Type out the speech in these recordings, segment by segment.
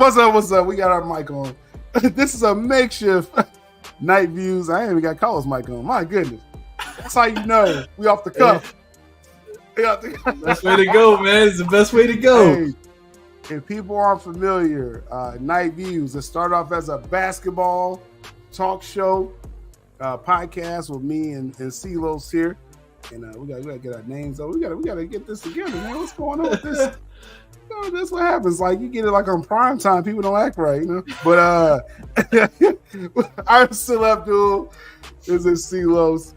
What's up? What's up? We got our mic on. This is a makeshift night views. I ain't even got Carlos mic on. My goodness. That's how you know we off the cuff. Best way to go, man. It's the best way to go. Hey, if people aren't familiar, Night Views, it started off as a basketball talk show podcast with me and CeeLos here. And we gotta get our names on. We gotta get this together, man. What's going on with this? That's what happens. Like you get it like on prime time, people don't act right, you know. But I'm still Abdul. This is CeeLos.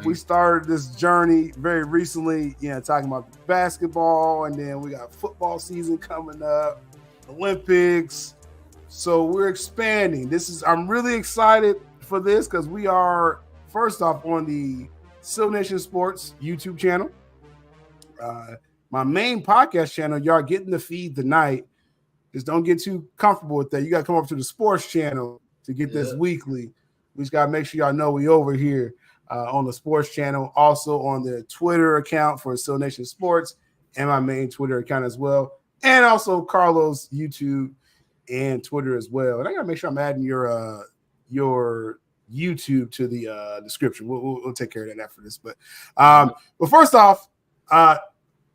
We started this journey very recently, talking about basketball, and then we got football season coming up, Olympics. So we're expanding. I'm really excited for this because we are first off on the Still Nation Sports YouTube channel. My main podcast channel, y'all getting the feed tonight. Just don't get too comfortable with that. You got to come over to the sports channel to get this weekly. We just got to make sure y'all know we over here on the sports channel. Also on the Twitter account for Still Nation Sports and my main Twitter account as well. And also Carlos' YouTube and Twitter as well. And I got to make sure I'm adding your YouTube to the description. We'll take care of that after this. But first off,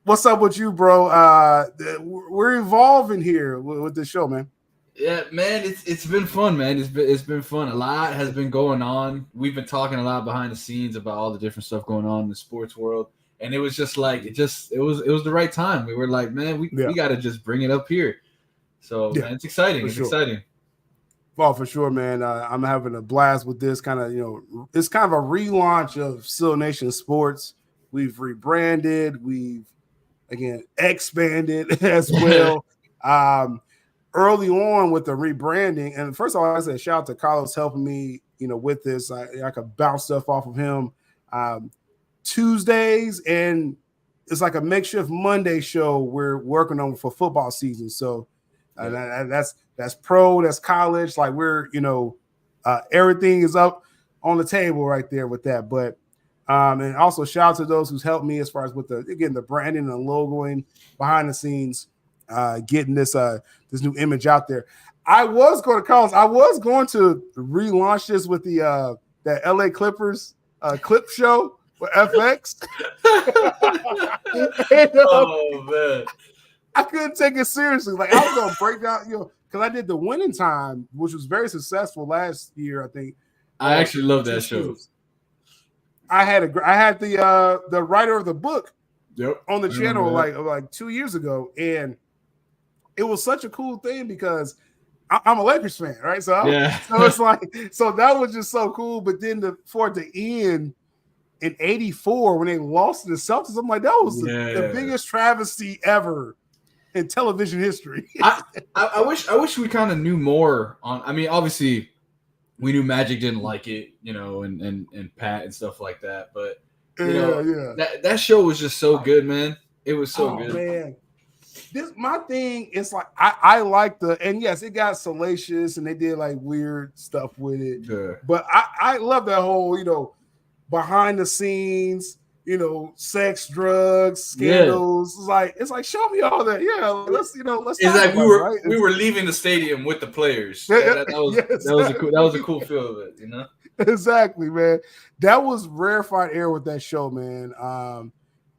what's up with you, bro? We're evolving here with this show, man. Yeah, man, it's been fun, man. It's been fun. A lot has been going on. We've been talking a lot behind the scenes about all the different stuff going on in the sports world, and it was just like it was the right time. We were like, man, we got to just bring it up here. So man, it's exciting. It's exciting. Well, for sure, man. I'm having a blast with this kind of, it's kind of a relaunch of Still Nation Sports. We've rebranded. We've again expanded as well. Early on with the rebranding, and first of all, I said shout out to Carlos helping me, with this. I could bounce stuff off of him Tuesdays, and it's like a makeshift Monday show we're working on for football season. So that's pro, that's college. Like we're, everything is up on the table right there with that. But and also shout out to those who's helped me as far as with the branding and logoing behind the scenes, getting this new image out there. I was going to relaunch this with the LA Clippers clip show for FX. Oh man. I couldn't take it seriously. Like I was gonna break down, because I did the Winning Time, which was very successful last year. I think I actually love that show. I had the writer of the book on the channel like 2 years ago, and it was such a cool thing because I'm a Lakers fan, right? So it's like that was just so cool. But then for it to end in '84 when they lost to the Celtics, I'm like, that was the biggest travesty ever in television history. I wish we kind of knew more on. I mean, obviously, we knew Magic didn't like it, and Pat and stuff like that. But that show was just so good, man. It was so good, man. My thing is like I like and yes, it got salacious and they did like weird stuff with it. Yeah. But I love that whole behind the scenes. Sex, drugs, scandals. It's like show me all that. Yeah, let's. It's like we were leaving the stadium with the players. That was a cool feel of it. Exactly, man. That was rarefied air with that show, man.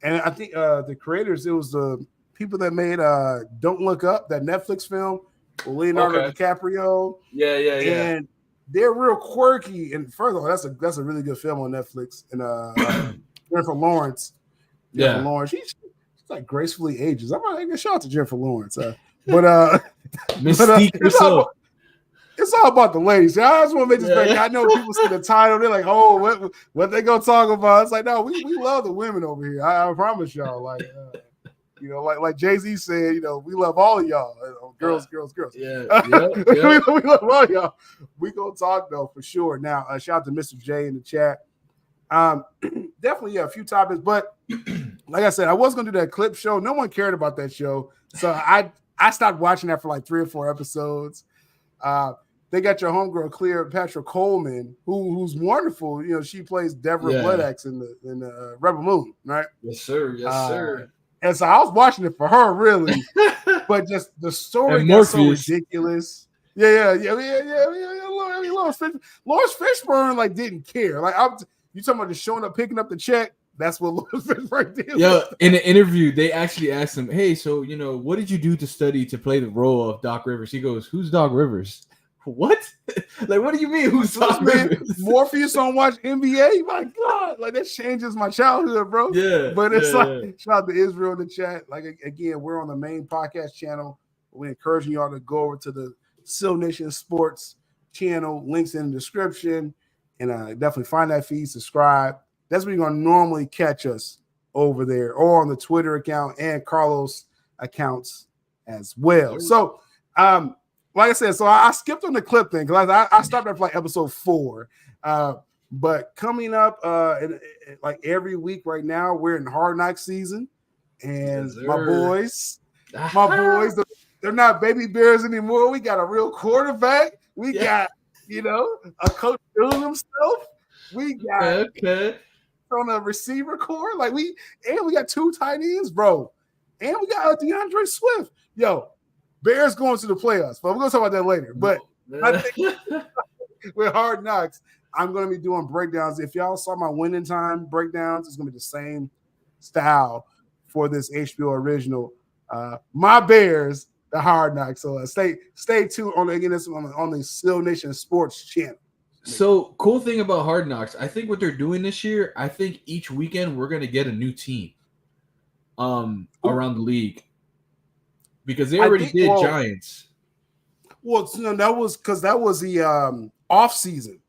And I think the creators, it was the people that made Don't Look Up, that Netflix film with Leonardo DiCaprio. Yeah. And they're real quirky. And first of all, that's a really good film on Netflix. And Jennifer Lawrence. Jennifer Lawrence. She's like gracefully ages. I'm gonna shout out to Jennifer Lawrence. It's all about the ladies. I just want to make this break. I know people see the title, they're like, "Oh, what they gonna talk about?" It's like, no, we love the women over here. I promise y'all. Like, like Jay-Z said, we love all of y'all. Girls. Yeah. We love all of y'all. We gonna talk though for sure. Now, shout out to Mr. J in the chat. Definitely, a few topics, but like I said, I was gonna do that clip show. No one cared about that show, so I stopped watching that for like 3 or 4 episodes. They got your homegirl Cleopatra Coleman, who's wonderful. She plays Deborah Bloodaxe in the Rebel Moon, right? Yes, sir. And so I was watching it for her, really, but just the story And got so Morpheus. ridiculous. Yeah. I mean, Lawrence Fishburne like didn't care. Like you talking about just showing up, picking up the check. That's what Lawrence Fishburne did. Yeah, in an interview, they actually asked him, "Hey, so what did you do to study to play the role of Doc Rivers?" He goes, "Who's Doc Rivers?" What? Like, what do you mean? Who's Doc Rivers? Morpheus don't watch NBA. My God, like that changes my childhood, bro. Yeah, but it's shout out to Israel in the chat. Like again, we're on the main podcast channel. We're encouraging y'all to go over to the Seal Nation Sports channel. Links in the description, and definitely find that feed. Subscribe. That's where you're gonna normally catch us over there, or on the Twitter account and Carlos accounts as well. So, like I said, so I skipped on the clip thing because I stopped at like episode 4. But coming up, like every week right now, we're in Hard Knock season, and my boys, they're not baby bears anymore. We got a real quarterback. We got a coach doing himself. We got on a receiver core, like we got 2 tight ends, bro, and we got DeAndre Swift. Yo, Bears going to the playoffs, but we're gonna talk about that later. But I think with Hard Knocks, I'm gonna be doing breakdowns. If y'all saw my winning time breakdowns, it's gonna be the same style for this HBO original. My Bears, the Hard Knocks. So stay tuned on the Seal Nation Sports channel. So cool thing about Hard Knocks, I think what they're doing this year, I think each weekend we're gonna get a new team around the league. Because they already did Giants. Well, no, that was because that was the off season.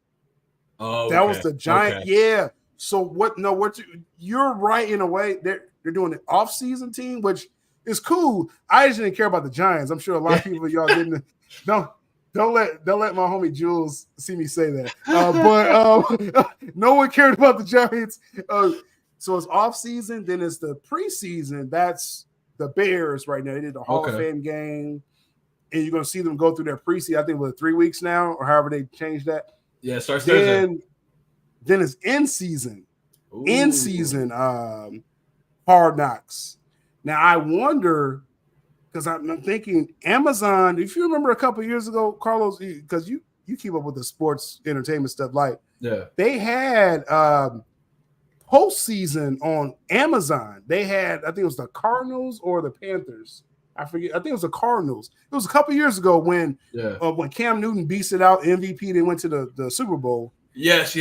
Oh, that was the Giant. Okay. Yeah. So what? No, you're right in a way. They're doing the off season team, which is cool. I just didn't care about the Giants. I'm sure a lot of people y'all didn't. Don't let my homie Jules see me say that. But no one cared about the Giants. So it's off season. Then it's the preseason. That's the Bears right now. They did the Hall of Fame game, and you're going to see them go through their preseason. I think with 3 weeks now, or however they changed that. Yeah, it starts Thursday. Then it's in season. Ooh. In season Hard Knocks. Now I wonder, because I'm thinking Amazon. If you remember a couple years ago, Carlos, because you keep up with the sports entertainment stuff, like they had postseason on Amazon. They had, I think it was the Cardinals or the Panthers. I forget. I think it was the Cardinals. It was a couple years ago when Cam Newton beasted out MVP. They went to the Super Bowl. Yes,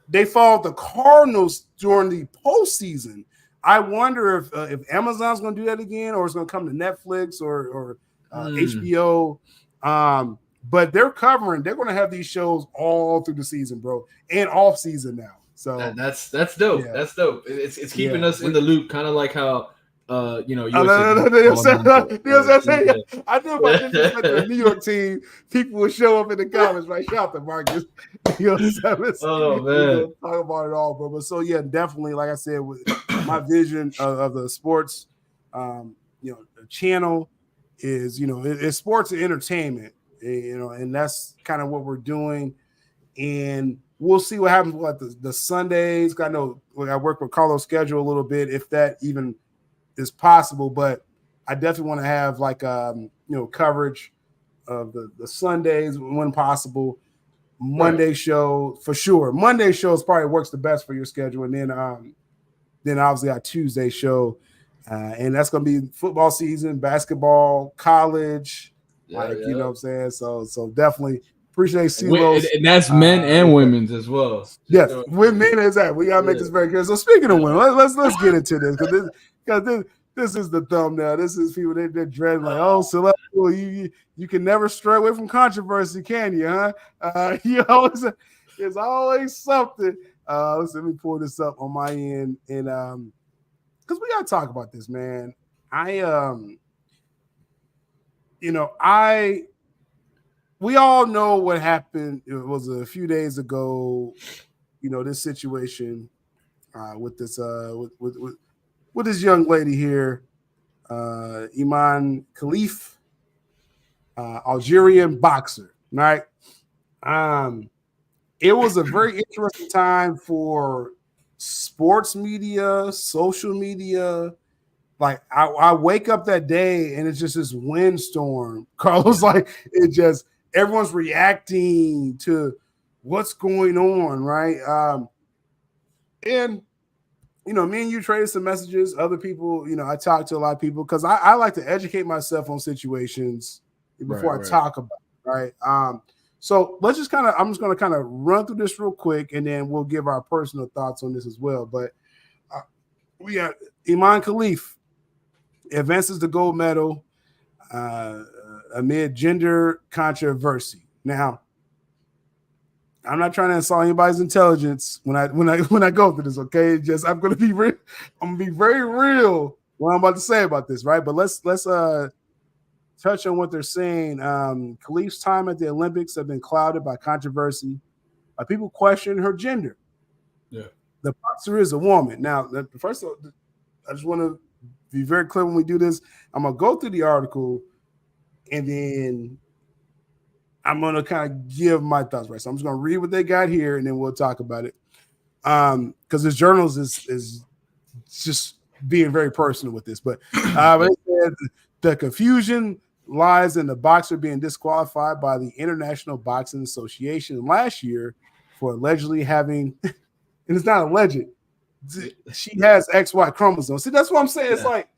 They followed the Cardinals during the postseason. I wonder if Amazon's going to do that again, or it's going to come to Netflix or HBO. But they're going to have these shows all through the season, bro, and off season now. So that's dope. Yeah. That's dope. It's keeping us in the loop, kind of like how I knew if I disrespect the New York team, people would show up in the comments, right? Shout out to Marcus. Oh man, talk about it all, bro. But so definitely, like I said, with my vision of the sports, the channel is it's sports and entertainment, and that's kind of what we're doing, and we'll see what happens with the Sundays. I know I work with Carlos' schedule a little bit, if that even is possible, but I definitely want to have coverage of the Sundays when possible. Monday show for sure. Monday shows probably works the best for your schedule, and then obviously our Tuesday show, and that's gonna be football season, basketball, college, you know what I'm saying. So definitely appreciate CeeLo's, and that's men and women's as well. Yes, with men is that we gotta make this very clear. So speaking of women, let's get into this because this is the thumbnail. This is people they're dreading like, oh, so you can never stray away from controversy, can you? Huh? There's always something. Let me pull this up on my end, and because we gotta talk about this, man. We all know what happened. It was a few days ago. This situation with this with this young lady here, Iman Khalif, Algerian boxer, right? It was a very interesting time for sports media, social media, like I wake up that day and it's just this windstorm. Carlos, like it just everyone's reacting to what's going on, right? And me and you traded some messages. Other people, I talk to a lot of people because I like to educate myself on situations before I talk about it, right? So let's just I'm just going to kind of run through this real quick, and then we'll give our personal thoughts on this as well. But we got Iman Khalif advances the gold medal amid gender controversy. Now, I'm not trying to insult anybody's intelligence when I go through this. Okay, just I'm gonna be very real what I'm about to say about this, right? But let's touch on what they're saying. Khalif's time at the Olympics have been clouded by controversy. People question her gender. Yeah, the boxer is a woman. Now, first of all, I just want to be very clear when we do this. I'm gonna go through the article, and then I'm going to kind of give my thoughts, right? So I'm just going to read what they got here, and then we'll talk about it. Because this journalist is just being very personal with this. But it said the confusion lies in the boxer being disqualified by the International Boxing Association last year for allegedly having, and it's not alleged, she has XY chromosomes. See, that's what I'm saying. It's like,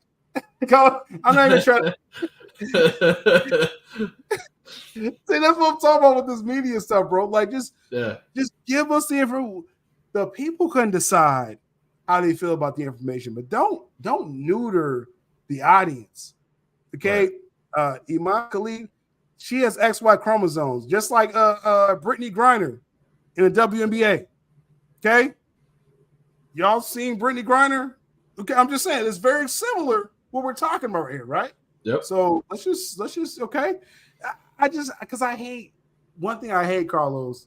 I'm not even trying to. See, that's what I'm talking about with this media stuff, bro. Like, just give us the info. The people can decide how they feel about the information, but don't neuter the audience. Okay, right. Iman Khalif, she has XY chromosomes, just like Brittany Griner in the WNBA. Okay, y'all seen Brittany Griner? Okay, I'm just saying it's very similar what we're talking about here, right? Yep. So let's just okay. Because I hate one thing I hate, Carlos,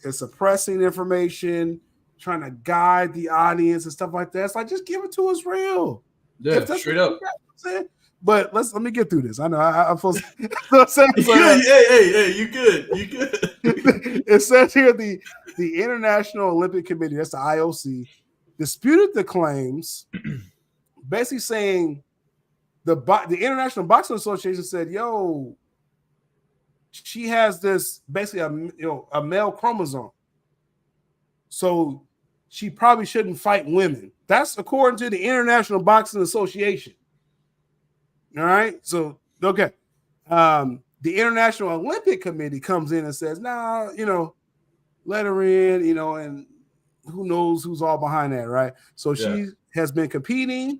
is suppressing information, trying to guide the audience and stuff like that. It's like, just give it to us real. Yeah, straight up. But let me get through this. I know I'm supposed to. Hey, you good. It says here the International Olympic Committee, that's the IOC, disputed the claims, basically saying the International Boxing Association said, yo, she has this basically a male chromosome, so she probably shouldn't fight women. That's according to the International Boxing Association. All right, so okay, the International Olympic Committee comes in and says, "Nah, let her in, and who knows who's all behind that, right?" So she has been competing,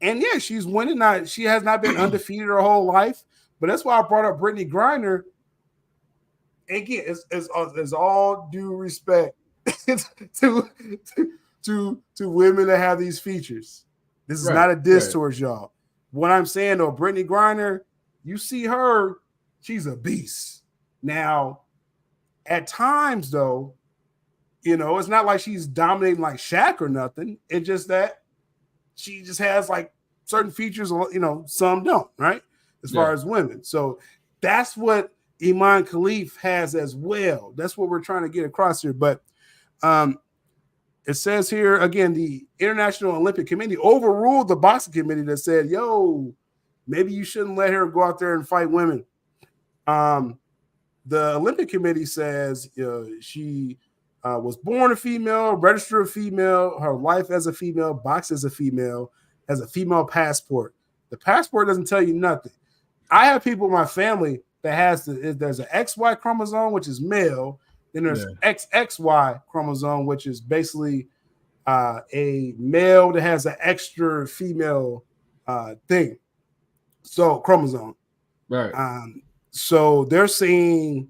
and she's winning. She has not been undefeated her whole life, but that's why I brought up Brittany Griner. Again, it's all due respect to women that have these features. This is not a diss towards y'all. What I'm saying though, Brittany Griner, you see her, she's a beast. Now, at times though, it's not like she's dominating like Shaq or nothing. It's just that she just has like certain features, some don't, right? As far as women. So that's what Iman Khalif has as well. That's what we're trying to get across here. But it says here, again, the International Olympic Committee overruled the boxing committee that said, yo, maybe you shouldn't let her go out there and fight women. The Olympic Committee says she was born a female, registered a female, her life as a female, boxed as a female, has a female passport. The passport doesn't tell you nothing. I have people in my family that has there's an XY chromosome, which is male. Then there's XXY chromosome, which is basically a male that has an extra female thing. So chromosome. Right. So they're saying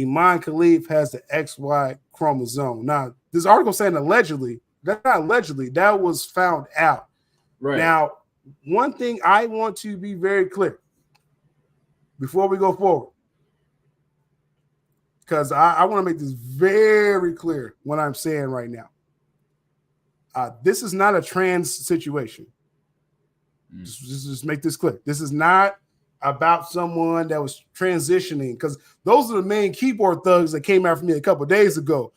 Iman Khalif has the XY chromosome. Now, this article saying allegedly. That's not allegedly. That was found out. Right. Now, one thing I want to be very clear before we go forward, because I want to make this very clear what I'm saying right now. This is not a trans situation. Just make this clear. This is not about someone that was transitioning, because those are the main keyboard thugs that came after me a couple of days ago,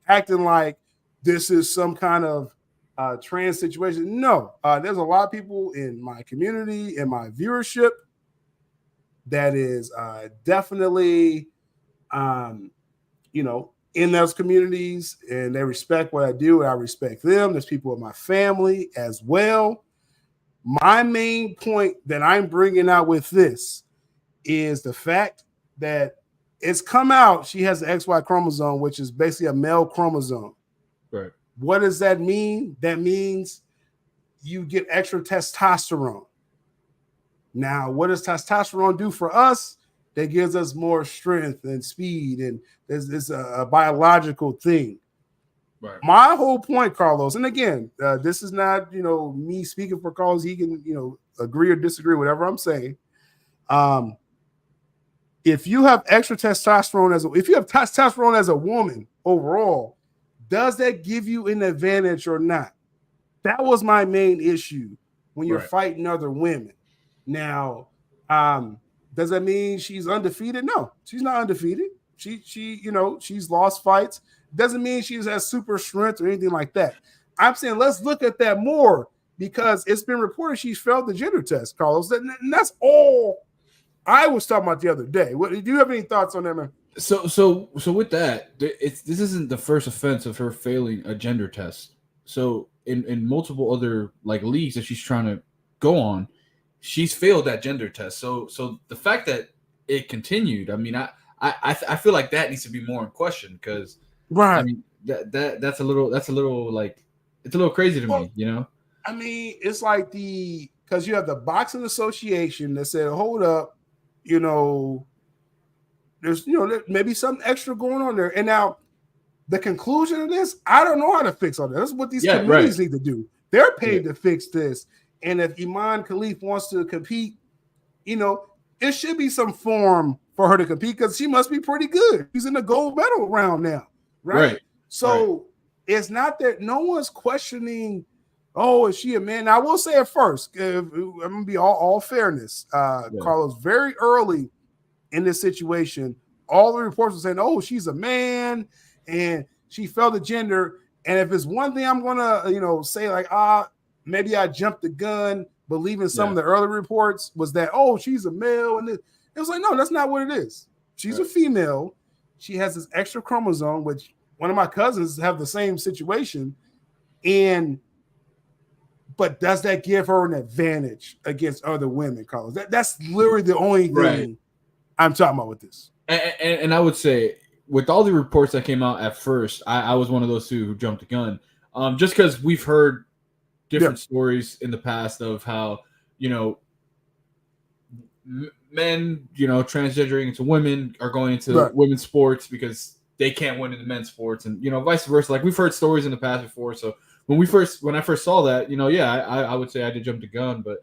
acting like this is some kind of trans situation. No, there's a lot of people in my community, in my viewership, that is definitely, you know, in those communities, and they respect what I do, and I respect them. There's people in my family as well. My main point that I'm bringing out with this is the fact that it's come out she has the XY chromosome, which is basically a male chromosome. Right. What does that mean? That means you get extra testosterone. Now, what does testosterone do for us? That gives us more strength and speed, and it's a biological thing. Right. My whole point, Carlos, and again, this is not, you know, me speaking for Carlos. He can, you know, agree or disagree, whatever I'm saying. If you have extra testosterone if you have testosterone as a woman overall, does that give you an advantage or not? That was my main issue when you're fighting other women. Now, does that mean she's undefeated? No, she's not undefeated. She, you know, she's lost fights. Doesn't mean she has super strength or anything like that. I'm saying let's look at that more, because it's been reported she's failed the gender test, Carlos. And that's all I was talking about the other day. Do you have any thoughts on that, man? So with that, this isn't the first offense of her failing a gender test. So in multiple other like leagues that she's trying to go on, she's failed that gender test. So the fact that it continued, I mean, I feel like that needs to be more in question, because right. I mean that's a little like, it's a little crazy to me, you know. I mean, it's like because you have the Boxing Association that said, hold up, you know, there's, you know, maybe something extra going on there. And now the conclusion of this, I don't know how to fix all that. That's what these committees need to do. They're paid to fix this. And if Iman Khalif wants to compete, you know, it should be some form for her to compete, because she must be pretty good. She's in the gold medal round now, right? So it's not that no one's questioning, oh, is she a man? Now, I will say at first, I'm going to be all fairness. Carlos, very early in this situation, all the reports were saying, oh, she's a man and she failed the gender. And if it's one thing I'm going to, you know, say like, maybe I jumped the gun, believing some of the early reports was that, oh, she's a male. And it was like, no, that's not what it is. She's a female. She has this extra chromosome, which one of my cousins have the same situation. But does that give her an advantage against other women, Carlos? That's literally the only thing I'm talking about with this. And I would say, with all the reports that came out at first, I was one of those two who jumped the gun. Just because we've heard different stories in the past of how, you know, men, you know, transgendering into women are going into women's sports because they can't win in the men's sports, and, you know, vice versa. Like, we've heard stories in the past before. So when I first saw that, you know, I would say I did jump the gun. But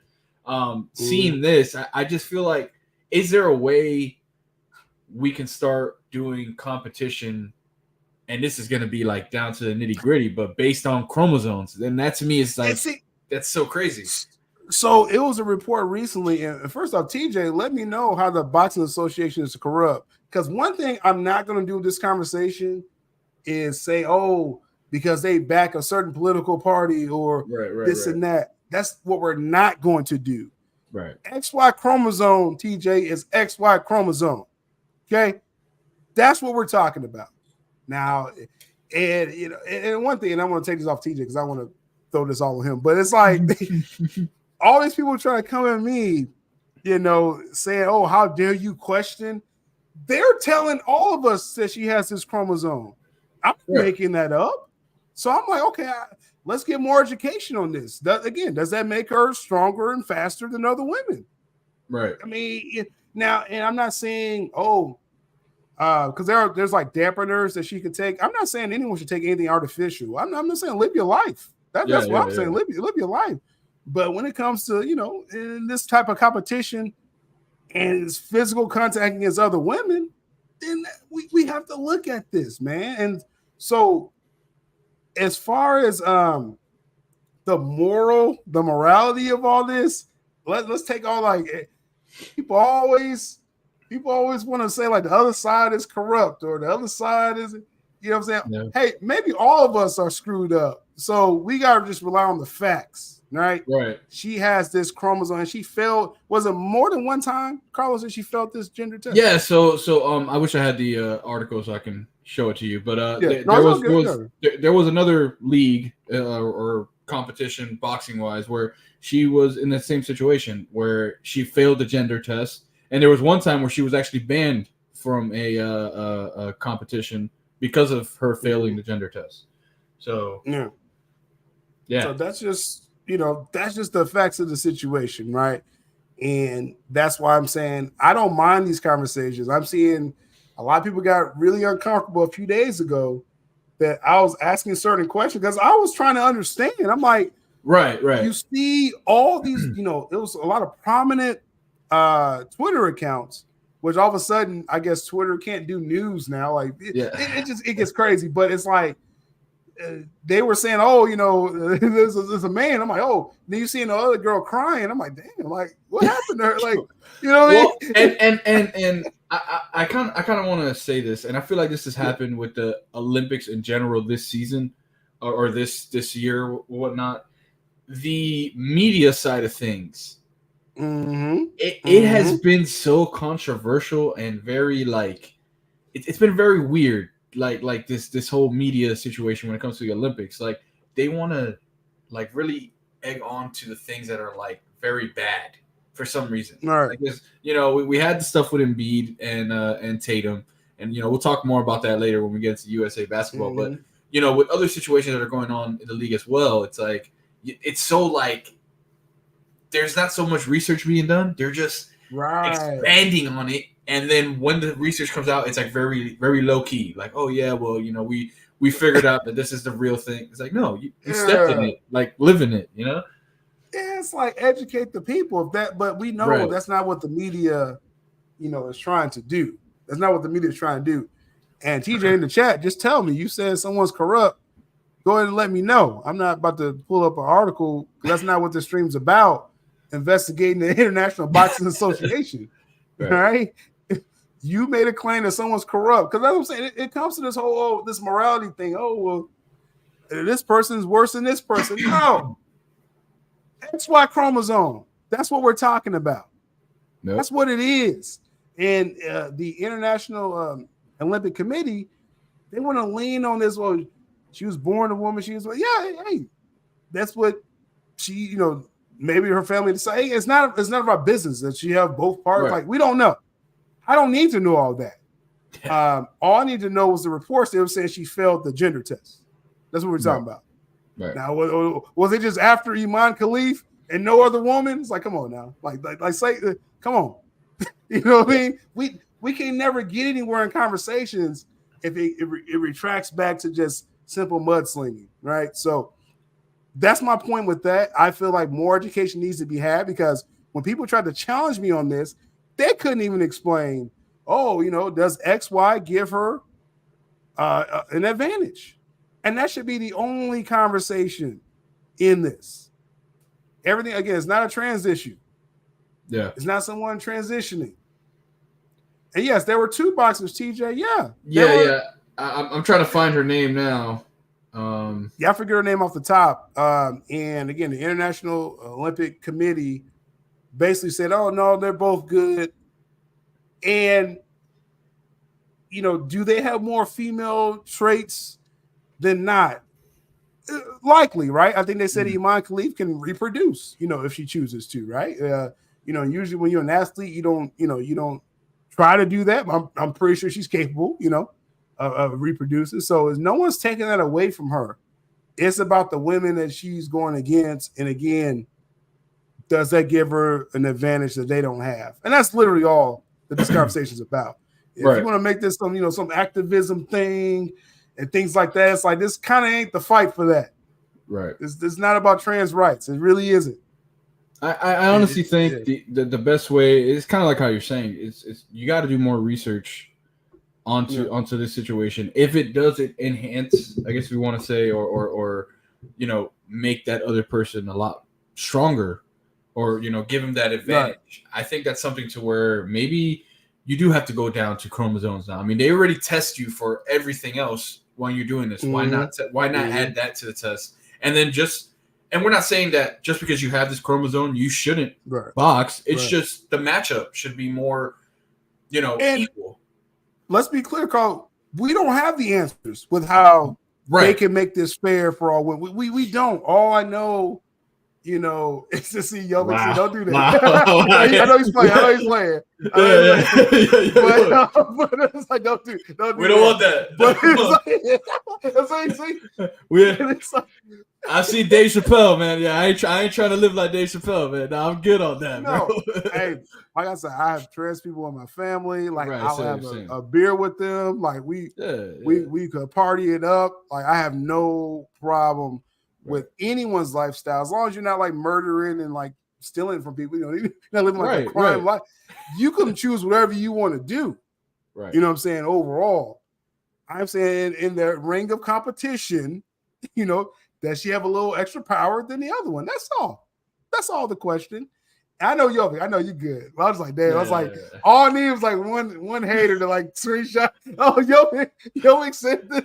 seeing this, I just feel like, is there a way we can start doing competition, and this is going to be like down to the nitty gritty, but based on chromosomes? And that to me is like, that's so crazy. So it was a report recently, and first off, TJ, let me know how the Boxing Association is corrupt. Because one thing I'm not going to do with this conversation is say, oh, because they back a certain political party or this and that. That's what we're not going to do. Right. XY chromosome, TJ, is XY chromosome. Okay? That's what we're talking about. Now, and, you know, and one thing, and I want to take this off TJ because I want to throw this all on him, but it's like all these people trying to come at me, you know, saying, oh, how dare you question? They're telling all of us that she has this chromosome. I'm making that up. So I'm like, okay, let's get more education on this. Does that make her stronger and faster than other women? Right. I mean, now, and I'm not saying, because there's like dampeners that she could take. I'm not saying anyone should take anything artificial. I'm not saying live your life. That's what I'm saying. Live your life. But when it comes to, you know, in this type of competition and it's physical contact against other women, then we have to look at this, man. And so as far as the morality of all this, let's take all, like, people always want to say like the other side is corrupt or the other side is, you know what I'm saying? Yeah. Hey, maybe all of us are screwed up. So we gotta just rely on the facts, right? Right. She has this chromosome, and she failed. Was it more than one time, Carlos, that she failed this gender test? Yeah. So I wish I had the article so I can show it to you. But Yeah. there, No, there it's all was good. there was another league or competition boxing wise where she was in the same situation where she failed the gender test, and there was one time where she was actually banned from a competition because of her failing the gender test. So Yeah. yeah. So that's just, that's just the facts of the situation, right? And that's why I'm saying I don't mind these conversations. I'm seeing a lot of people got really uncomfortable a few days ago that I was asking certain questions because I was trying to understand. I'm like, Right. you see all these, it was a lot of prominent Twitter accounts, which all of a sudden, I guess Twitter can't do news now. Like Yeah. it gets crazy, but it's like, they were saying, oh, there's a man. I'm like, oh, then you seeing the other girl crying. I'm like, damn, like what happened to her? Like, you know what I mean? And I kind of want to say this, and I feel like this has happened with the Olympics in general this season, or this year, whatnot. The media side of things, it has been so controversial and very like it's been very weird. Like this whole media situation when it comes to the Olympics, like they want to like really egg on to the things that are like very bad for some reason. Right. Like this, we had the stuff with Embiid and Tatum, and we'll talk more about that later when we get into USA basketball. But with other situations that are going on in the league as well, it's like it's so like there's not so much research being done. They're just expanding on it. And then when the research comes out, it's like very, very low key. Like, oh yeah, well, we figured out that this is the real thing. It's like, no, you stepped in it, like live in it, Yeah, it's like educate the people of that, but we know that's not what the media, is trying to do. That's not what the media is trying to do. And TJ in the chat, just tell me, you said someone's corrupt. Go ahead and let me know. I'm not about to pull up an article because that's not what the stream's about. Investigating the International Boxing Association. Right? You made a claim that someone's corrupt. Because that's what I'm saying. It comes to this whole this morality thing. Oh, well, this person's worse than this person. No. XY chromosome. That's what we're talking about. Nope. That's what it is. And the International Olympic Committee, they want to lean on this. Well, she was born a woman. She was, hey, that's what she, maybe her family decided. Hey, it's none of our business that she have both parts. Right. Like, we don't know. I don't need to know all that. All I need to know was the reports. They were saying she failed the gender test. That's what we're talking about. Right. Now, was it just after Iman Khalif and no other woman? It's like, come on now. Like say, come on. You know what I mean? We can never get anywhere in conversations if it retracts back to just simple mudslinging, right? So that's my point with that. I feel like more education needs to be had because when people tried to challenge me on this, they couldn't even explain, does XY give her an advantage? And that should be the only conversation in this. Everything, again, it's not a trans issue. Yeah. It's not someone transitioning. And yes, there were two boxers, TJ. Yeah. I'm trying to find her name now. I forget her name off the top. And again, the International Olympic Committee basically said, oh, no, they're both good. And, do they have more female traits than not? Likely, right? I think they said Iman Khalif can reproduce, if she chooses to, right? Usually when you're an athlete, you don't try to do that. I'm pretty sure she's capable, of reproducing. So no one's taking that away from her. It's about the women that she's going against. And again, does that give her an advantage that they don't have? And that's literally all that this conversation is about. If you want to make this some activism thing and things like that, it's like this kind of ain't the fight for that. Right. It's not about trans rights. It really isn't. I honestly think the best way is kind of like how you're saying. It's you got to do more research onto this situation. If it does enhance, I guess we want to say, or make that other person a lot stronger, or give them that advantage. Right. I think that's something to where maybe you do have to go down to chromosomes now. I mean, they already test you for everything else when you're doing this. Why not add that to the test? And then and we're not saying that just because you have this chromosome, you shouldn't box. It's just the matchup should be more, equal. Let's be clear, Carl. We don't have the answers with how they can make this fair for all women. We don't. All I know, is to see Jovic. Wow. Don't do that. Wow. I know he's playing. But it's like, don't do we don't want that. But it's like, I see Dave Chappelle, man. Yeah, I ain't trying to live like Dave Chappelle, man. No, I'm good on that, bro. Hey, like I said, I have trans people in my family. Like I'll have a beer with them. Like we could party it up. Like I have no problem with anyone's lifestyle, as long as you're not like murdering and like stealing from people. You're not living like a crime life. You can choose whatever you want to do. Right. You know what I'm saying? Overall, I'm saying in the ring of competition, does she have a little extra power than the other one? That's all. That's all the question. I know Jovic. I know you good. I was like, damn. I was like, all I need was like one hater to like screenshot. Oh, Jovic said this.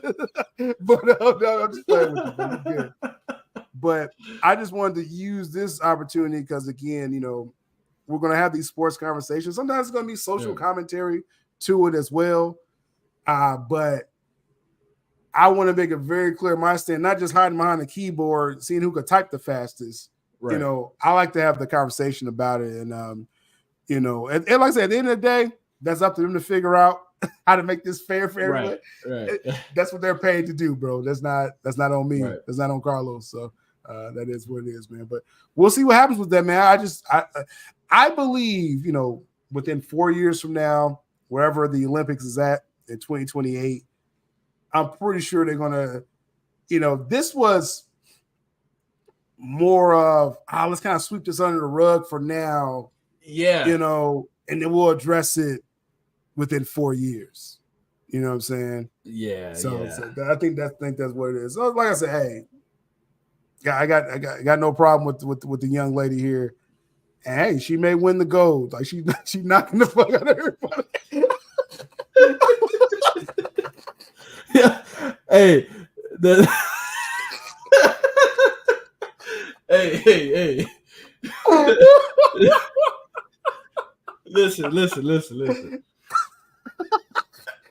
But no, I'm just playing with you. Man. You're good. But I just wanted to use this opportunity because, again, we're going to have these sports conversations. Sometimes it's going to be social commentary to it as well. But I want to make it very clear my stand, not just hiding behind the keyboard, seeing who could type the fastest. Right. I like to have the conversation about it. And, and like I said, at the end of the day, that's up to them to figure out how to make this fair for everyone. Right. That's what they're paid to do, bro. That's not on me. Right. That's not on Carlos. So that is what it is, man. But we'll see what happens with that, man. I believe, within 4 years from now, wherever the Olympics is at in 2028, I'm pretty sure they're going to, this was more of, let's kind of sweep this under the rug for now. Yeah. And then we'll address it within 4 years. You know what I'm saying? Yeah. So I think that's what it is. So like I said, hey, I got no problem with the young lady here. And hey, she may win the gold. Like she knocking the fuck out of everybody. Yeah. Hey. Hey. Listen.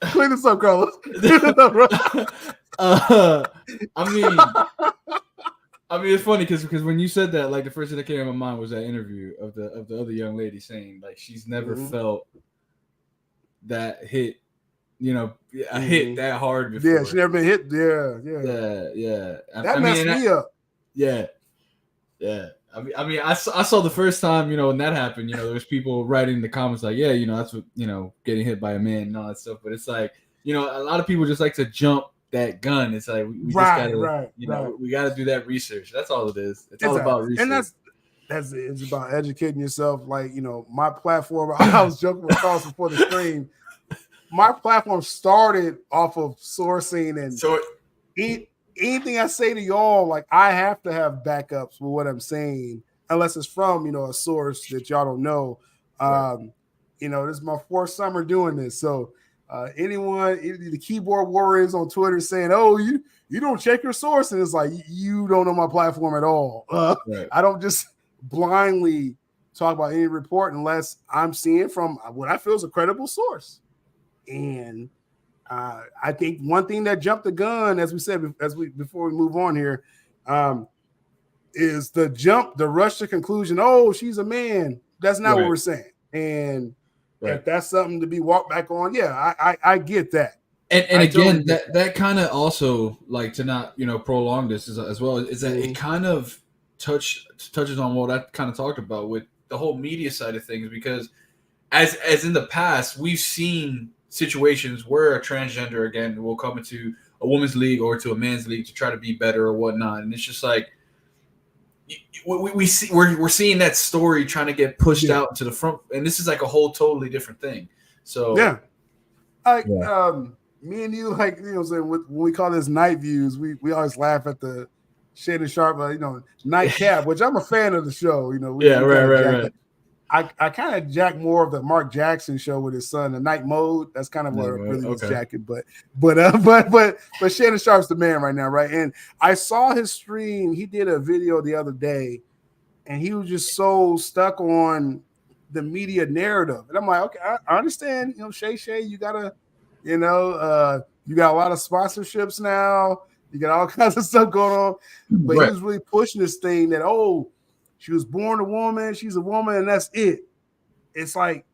Clean this up, Carlos. I mean, it's funny because when you said that, like the first thing that came to my mind was that interview of the other young lady saying like she's never felt that hit, a hit that hard before. Yeah, she never been hit. Yeah. That messed me up. Yeah. I mean, I saw the first time, when that happened, there was people writing in the comments like, yeah, that's what, getting hit by a man and all that stuff. But it's like, a lot of people just like to jump that gun. It's like we just gotta, we gotta do that research. That's all it is. It's all about research. And it's about educating yourself. Like, my platform, I was joking with Carlos before the stream. My platform started off of sourcing and anything I say to y'all, like I have to have backups with what I'm saying, unless it's from, a source that y'all don't know. This is my fourth summer doing this. So anyone, the keyboard warriors on Twitter saying, oh, you don't check your source. And it's like, you don't know my platform at all. I don't just blindly talk about any report unless I'm seeing from what I feel is a credible source. And I think one thing that jumped the gun, as we said, before we move on here, is the rush to conclusion. Oh, she's a man. That's not what we're saying. And if that's something to be walked back on, I get that. And again, that kind of also, like, to not prolong this as well, is that it kind of touches on what I kind of talked about with the whole media side of things, because as in the past we've seen situations where a transgender again will come into a women's league or to a man's league to try to be better or whatnot, and it's just like we're seeing that story trying to get pushed out to the front, and this is like a whole totally different thing. So me and you, like, when we call this night views, we always laugh at the Shannon Sharp, nightcap, which I'm a fan of the show. Right. I kind of jack more of the Mark Jackson show with his son, the night mode. That's kind of what I really was jacking. But Shannon Sharp's the man right now, right? And I saw his stream. He did a video the other day, and he was just so stuck on the media narrative. And I'm like, okay, I understand. Shay, you gotta, you got a lot of sponsorships now. You got all kinds of stuff going on. But he was really pushing this thing that, she was born a woman, she's a woman, and that's it. It's like,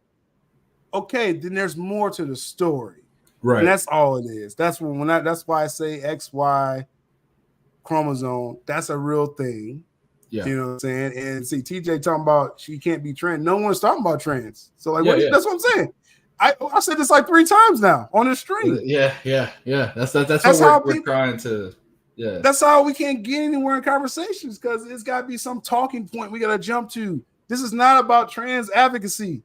okay, then there's more to the story. Right. And that's all it is. That's why I say XY chromosome, that's a real thing. Yeah. You know what I'm saying? And see, TJ talking about she can't be trans. No one's talking about trans. So that's what I'm saying. I said this like 3 times now on the stream. Yeah. That's what we're trying to. Yeah, that's how we can't get anywhere in conversations, because it's got to be some talking point we got to jump to. This is not about trans advocacy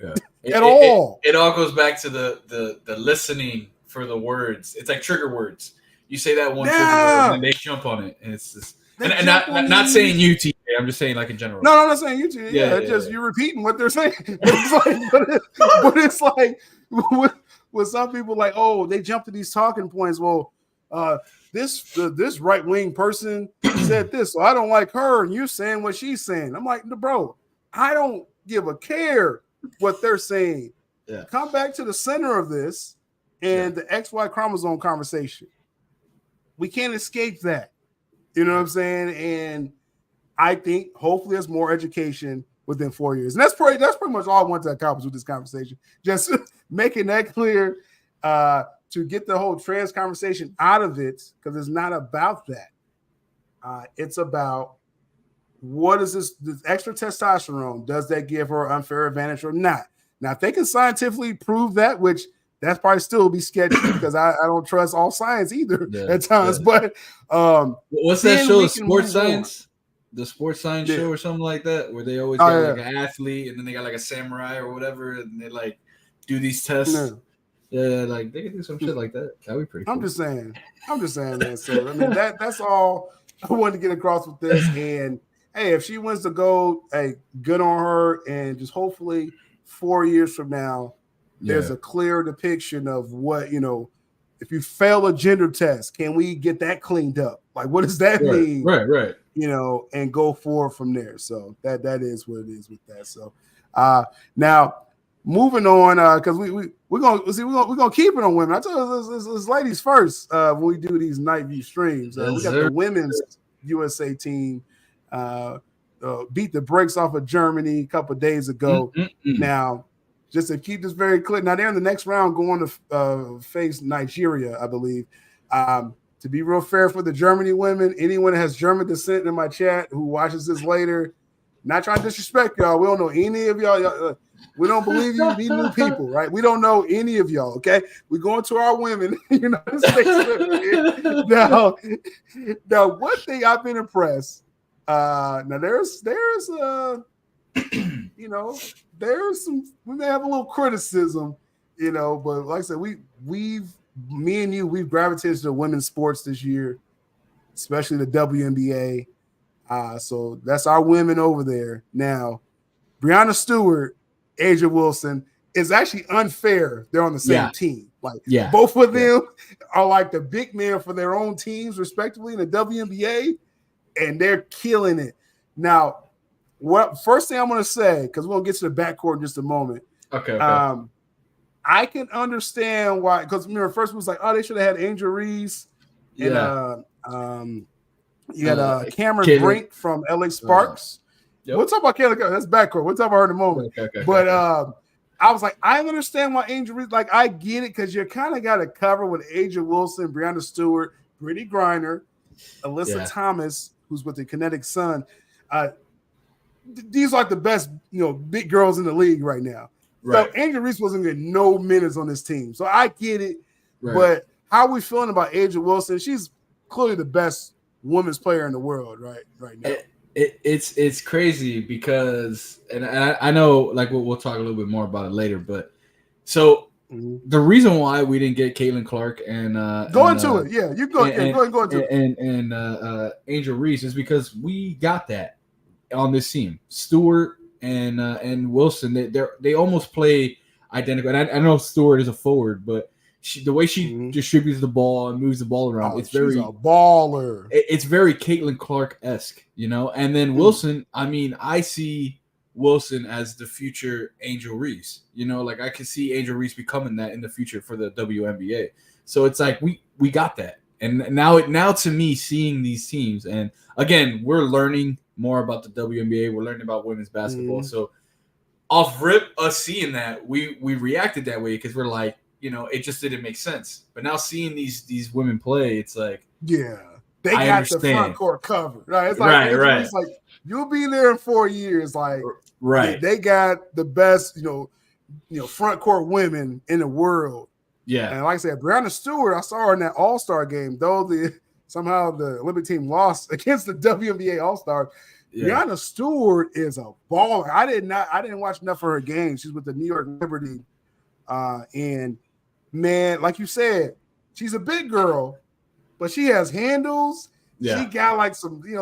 at all. It all goes back to the listening for the words. It's like trigger words. You say that one trigger word, and then they jump on it, and it's just. And not saying you, TJ. I'm just saying like in general. No, I'm not saying you, TJ. Yeah, you're repeating what they're saying. But it's like with some people, like, they jump to these talking points. Well, this right-wing person said this, so I don't like her, and you're saying what she's saying. I'm like, bro, I don't give a care what they're saying. Yeah. Come back to the center of this and the XY chromosome conversation. We can't escape that. You know what I'm saying? And I think hopefully there's more education within 4 years. And that's pretty much all I want to accomplish with this conversation. Just making that clear, to get the whole trans conversation out of it, because it's not about that. It's about, what is this extra testosterone? Does that give her an unfair advantage or not? Now, if they can scientifically prove that, which that's probably still be sketchy, because I don't trust all science either at times. Yeah. But what's that show? Sports Science? The Sports Science show or something like that, where they always got like an athlete, and then they got like a samurai or whatever, and they like do these tests. No. Yeah, like they could do some shit like that. That'd be pretty cool. I'm just saying that. So I mean, that's all I wanted to get across with this. And hey, if she wins the gold, hey, good on her. And just hopefully 4 years from now, there's a clear depiction of what, if you fail a gender test, can we get that cleaned up? Like, what does that mean? Right. And go forward from there. So that is what it is with that. So now moving on, because we're gonna keep it on women. I told you this ladies first when we do these night view streams. We got the women's USA team beat the brakes off of Germany a couple of days ago. Now, just to keep this very clear, now they're in the next round going to face Nigeria, I believe. To be real fair for the Germany women, anyone that has German descent in my chat who watches this later, not trying to disrespect y'all. We don't know any of y'all. We don't believe you be new people, right? We don't know any of y'all, okay? We're going to our women, United States. Now, one thing I've been impressed. Now there's there's some, we may have a little criticism, but like I said, me and you, we've gravitated to women's sports this year, especially the WNBA. So that's our women over there. Now, Breanna Stewart, Asia Wilson, is actually unfair. They're on the same team. Like, both of them are like the big men for their own teams, respectively, in the WNBA, and they're killing it. Now, first thing I'm going to say, because we're going to get to the backcourt in just a moment. Okay. I can understand why, because first it was like, they should have had Angel Reese and you had Cameron Brink from LA Sparks. We'll talk about Kayla. That's backcourt. We'll talk about her in a moment. But I was like, I understand why Angel Reese, like, I get it, because you kind of got to cover with Asia Wilson, Breanna Stewart, Brittany Griner, Alyssa Thomas, who's with the Kinetic Sun. These are like the best, big girls in the league right now. Right. So Angel Reese wasn't getting no minutes on this team. So I get it. Right. But how are we feeling about Asia Wilson? She's clearly the best women's player in the world right now. It's crazy because, and I know, like, we'll talk a little bit more about it later, but so the reason why we didn't get Caitlin Clark and go into it. Yeah, you go into it. And Angel Reese is because we got that on this team. Stewart, and Wilson, they almost play identical. And I know Stewart is a forward, but the way she distributes the ball and moves the ball around, it's she's very a baller. It's very Caitlin Clark-esque, And then Wilson, I mean, I see Wilson as the future Angel Reese. Like I can see Angel Reese becoming that in the future for the WNBA. So it's like we got that. And now to me, seeing these teams, and again, we're learning more about the WNBA. We're learning about women's basketball. So off rip, us seeing that, we reacted that way because we're like, it just didn't make sense. But now seeing these women play, it's like, they got the front court covered. Right? It's like, right. It's like you'll be there in 4 years. Like, right. They got the best, front court women in the world. Yeah. And like I said, Breanna Stewart, I saw her in that All-Star game, though somehow the Olympic team lost against the WNBA All-Stars. Yeah. Breanna Stewart is a baller. I didn't watch enough of her games. She's with the New York Liberty. And man, like you said, she's a big girl, but she has handles. Yeah. She got like some, a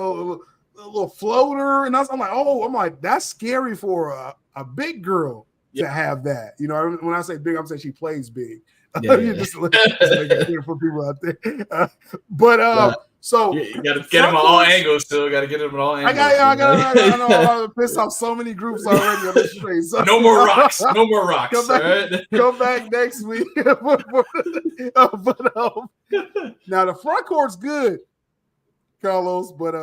little floater. And I'm like, that's scary for a big girl to have that. When I say big, I'm saying she plays big. Just make it clear for people out there. So you got to get them on all angles. Still got to get them on all angles. I know I'm pissed off so many groups already on this stream. So, no more rocks. No more rocks. Come back next week. Now the front court's good, Carlos. But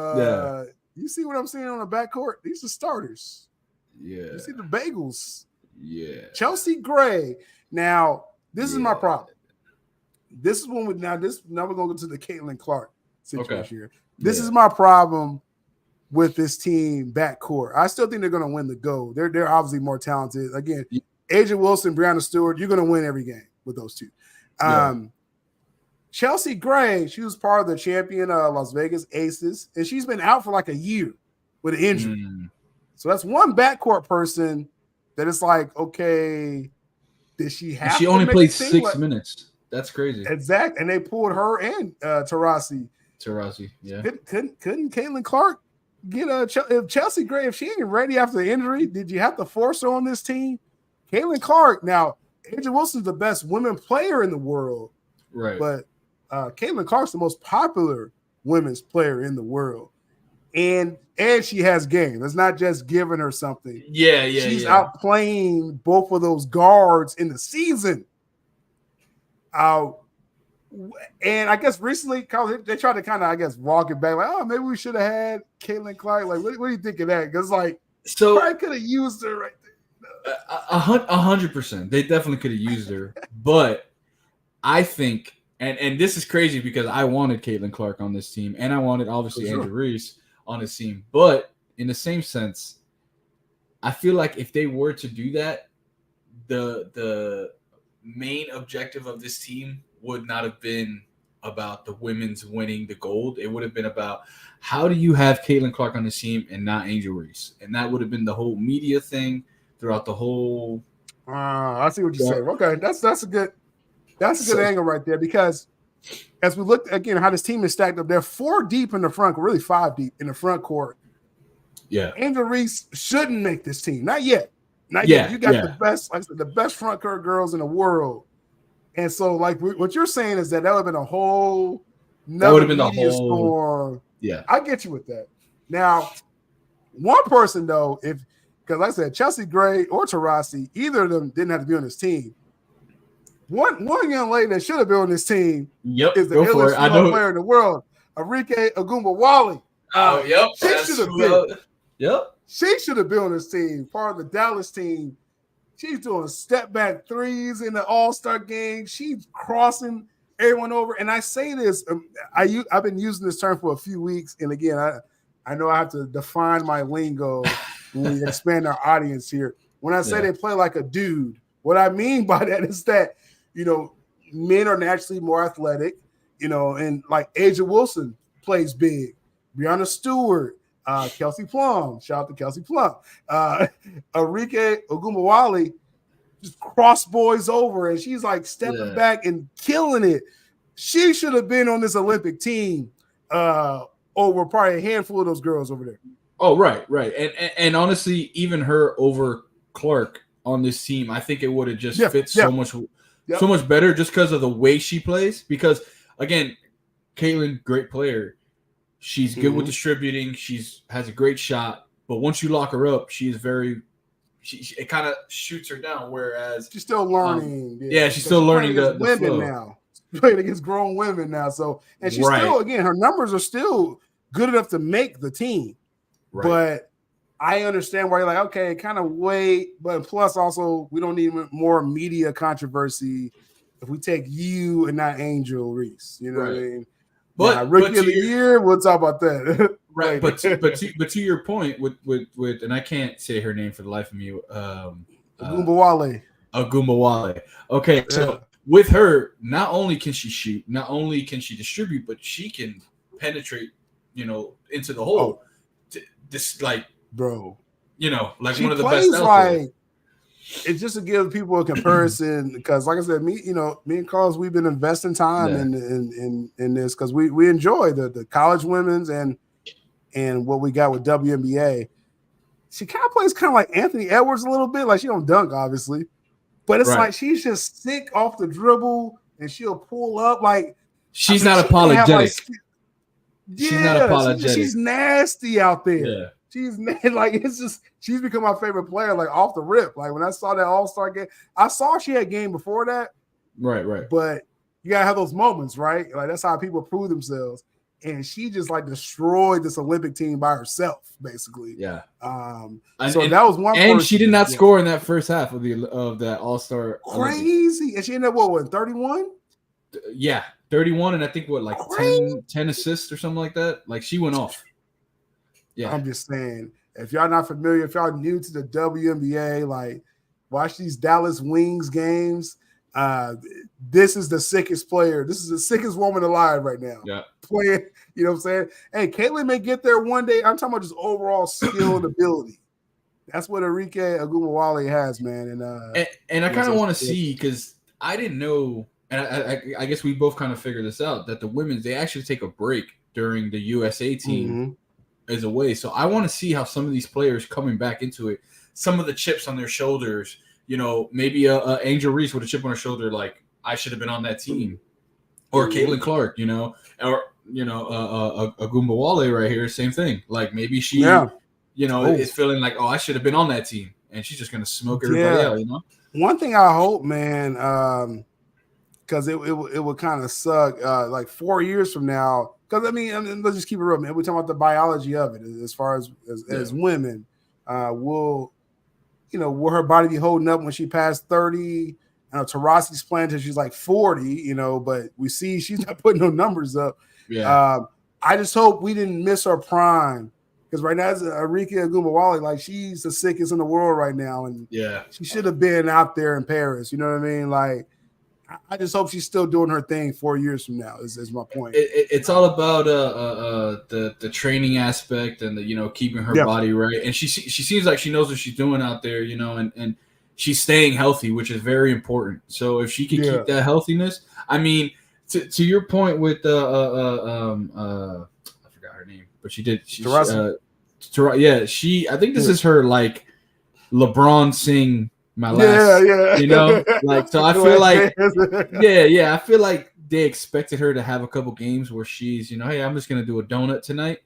you see what I'm seeing on the back court? These are starters. Yeah. You see the bagels. Yeah. Chelsea Gray. Now this is my problem. This is when now we're gonna go to the Caitlin Clark situation here. This is my problem with this team backcourt. I still think they're going to win the gold. They're obviously more talented. Again, Asia Wilson, Breanna Stewart, you're going to win every game with those two. Chelsea Gray, she was part of the champion Las Vegas Aces, and she's been out for like a year with an injury. So that's one backcourt person that it's like, okay, did she have? She only played 6 minutes. That's crazy. Exactly, and they pulled her and Taurasi, yeah. Couldn't Caitlin Clark get if Chelsea Gray, if she ain't ready after the injury, did you have to force her on this team? Caitlin Clark, now, Asia Wilson's the best women player in the world. Right. But Caitlin Clark's the most popular women's player in the world. And she has game. It's not just giving her something. Yeah. She's outplaying both of those guards in the season. And I guess recently, they tried to kind of, I guess, walk it back. Like, oh, maybe we should have had Caitlin Clark. Like, what do you think of that? Because, like, probably could have used her right there. 100%. They definitely could have used her. But I think, and this is crazy because I wanted Caitlin Clark on this team, and I wanted, obviously, Angel Reese on this team. But in the same sense, I feel like if they were to do that, the main objective of this team would not have been about the women's winning the gold. It would have been about how do you have Caitlin Clark on the team and not Angel Reese? And that would have been the whole media thing throughout the whole. I see what you're saying. Okay, that's a good angle right there, because as we look again how this team is stacked up, they're 4 deep in the front, really 5 deep in the front court. Yeah, Angel Reese shouldn't make this team. Not yet. You got the best, like I said, the best front court girls in the world. And so, like, what you're saying is that would have been a whole storm. Yeah, I get you with that. Now, one person though, because like I said, Chelsea Gray or Taurasi, either of them didn't have to be on this team. One young lady that should have been on this team is the illest female player in the world, Arike Ogunbowale. She should have been. She should have been on this team, part of the Dallas team. She's doing step back threes in the All-Star game. She's crossing everyone over. And I say this, I've been using this term for a few weeks. And again, I know I have to define my lingo when we expand our audience here. When I say they play like a dude, what I mean by that is that, men are naturally more athletic, and like Asia Wilson plays big. Breanna Stewart, Kelsey Plum, shout out to Kelsey Plum. Arike Ogunbowale just cross boys over, and she's like stepping back and killing it. She should have been on this Olympic team over probably a handful of those girls over there. Oh, right, right. And honestly, even her over Clark on this team, I think it would have just Yeah, fit yeah, so yep. much better just because of the way she plays. Because again, Caitlin, great player. She's good with Hmm. distributing. She's has a great shot. But once you lock her up, she is very it kind of shoots her down. Whereas, She's still um, learning, yeah, yeah, she's because still she's playing learning against the women flow. now. She's playing against grown women now. So, and she's Right, still, again, her numbers are still good enough to make the team. right. But I understand why you're like, okay, kind of wait. But plus, also, we don't need more media controversy if we take you and not Angel Reese. You know what I Right. mean? Now, But rookie of to the your year, we'll talk about that right, later. but to your point with and I can't say her name for the life of me. Uh, Gumbawale. Agumbawale. Okay, Yeah. so with her, not only can she shoot, not only can she distribute, but she can penetrate, into the hole. Oh, This like bro. like She one of the best plays out there. like it's just to give people a comparison because, like I said, me and Carlos, we've been investing time Yeah, in this because we enjoy the college women's and what we got with WNBA. She kind of plays kind of like Anthony Edwards a little bit, like she don't dunk obviously, but it's right. like she's just sick off the dribble and she'll pull up like I She's mean not she may have like apologetic. She's not yeah apologetic. she's nasty out there. Yeah. She's like it's just she's become my favorite player like off the rip. Like when I saw that All-Star game, I saw she had a game before that, Right, right. but you gotta have those moments, right? Like that's how people prove themselves. And she just like destroyed this Olympic team by herself, basically. Yeah. And So that was one and she did person. not Yeah. score in that first half of that All-Star Olympics. Crazy. And she ended up what 31? Yeah, 31 and I think what like Crazy. 10 assists or something like that. Like she went off. Yeah. I'm just saying, if y'all not familiar, if y'all new to the WNBA, like watch these Dallas Wings games. This is the sickest player. This is the sickest woman alive right now. Yeah. Playing, you know what I'm saying? Hey, Caitlin may get there one day. I'm talking about just overall skill and ability. That's what Enrique Agumawale has, man. And I kind of want to see because I didn't know, and I guess we both kind of figured this out that the women's they actually take a break during the USA team as a way. So I want to see how some of these players coming back into it, some of the chips on their shoulders. Maybe a Angel Reese with a chip on her shoulder, like I should have been on that team, or Caitlin Clark, or a Goombawale right here, same thing. Like maybe she, is feeling like, oh, I should have been on that team, and she's just gonna smoke everybody out, One thing I hope, man, because it would kind of suck, like 4 years from now. Because I mean, let's just keep it real, man. We're talking about the biology of it, as far as women, will her body be holding up when she passed 30? Tarasi's playing until she's like 40, but we see she's not putting no numbers up. Yeah. I just hope we didn't miss her prime because right now, Enrique Agumawale, like she's the sickest in the world right now, and she should have been out there in Paris. You know what I mean? Like, I just hope she's still doing her thing 4 years from now. Is my point. It's all about the training aspect and the keeping her body right, and she seems like she knows what she's doing out there, and she's staying healthy, which is very important. So if she can keep that healthiness, I mean, to your point with I forgot her name, but she did. I think this is her like LeBron sing my last, like so. I feel like I feel like they expected her to have a couple games where she's, hey, I'm just gonna do a donut tonight,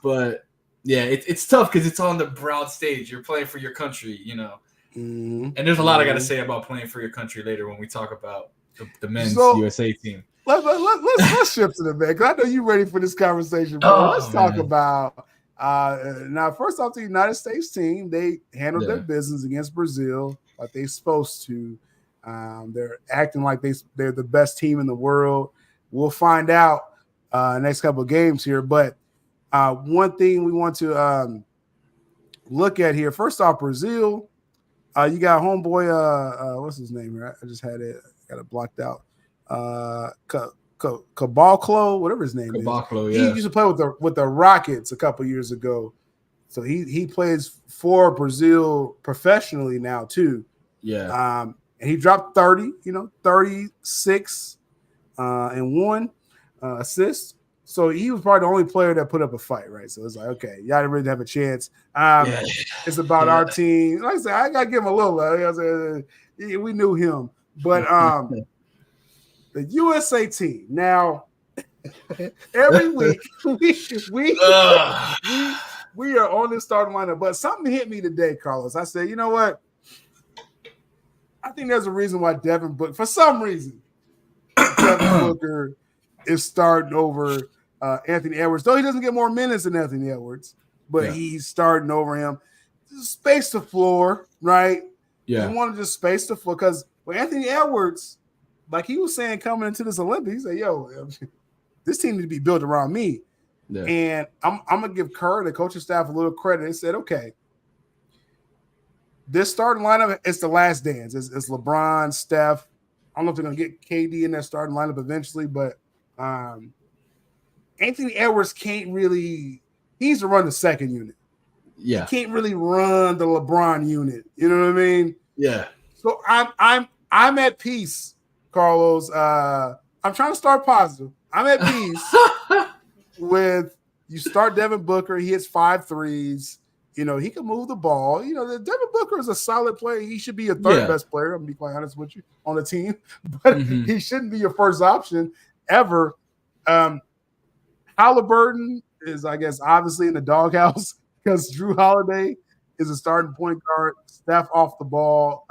but yeah, it's tough because it's on the broad stage. You're playing for your country, and there's a lot I got to say about playing for your country later when we talk about the men's USA team. Let's shift to the man because I know you're ready for this conversation, bro. Let's talk about now. First off, the United States team, they handled their business against Brazil like they're supposed to. They're acting like they're the best team in the world. We'll find out next couple of games here. But one thing we want to look at here, first off, Brazil. You got homeboy. What's his name here? I just had it. Got it blocked out. Caboclo, whatever his name is. He used to play with the Rockets a couple years ago. So he plays for Brazil professionally now too. Yeah. And he dropped 30, 36 and 1 assist. So he was probably the only player that put up a fight, right? So it's like, okay, y'all didn't really have a chance. It's about our team. Like I said, I gotta give him a little love. We knew him, but the USA team. Now, every week we are on this starting lineup, but something hit me today, Carlos. I said, you know what? I think there's a reason why Devin Booker, for some reason, Devin Booker is starting over Anthony Edwards, though he doesn't get more minutes than Anthony Edwards, but he's starting over him. Space the floor, right? Yeah. You want to just space the floor because with Anthony Edwards, like he was saying coming into this Olympics, he said, yo, this team needs to be built around me. Yeah. And I'm going to give Kerr, the coaching staff, a little credit. They said, okay, this starting lineup, it's the last dance. It's LeBron, Steph. I don't know if they're going to get KD in that starting lineup eventually, but Anthony Edwards can't really – he needs to run the second unit. Yeah. He can't really run the LeBron unit. You know what I mean? Yeah. So I'm at peace, Carlos. I'm trying to start positive. I'm at peace with you start Devin Booker. He hits 5 threes. You know, he can move the ball. You know, Devin Booker is a solid player. He should be a third best player. I'm going to be quite honest with you on the team. But he shouldn't be your first option ever. Halliburton is, I guess, obviously in the doghouse because Drew Holiday is a starting point guard. Steph off the ball.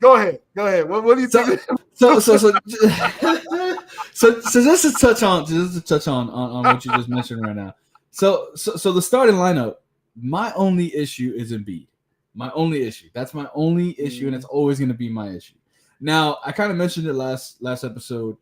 Go ahead. What do you think? So just to touch on what you just mentioned right now. So the starting lineup, my only issue is Embiid. My only issue. That's my only issue, and it's always going to be my issue. Now, I kind of mentioned it last episode.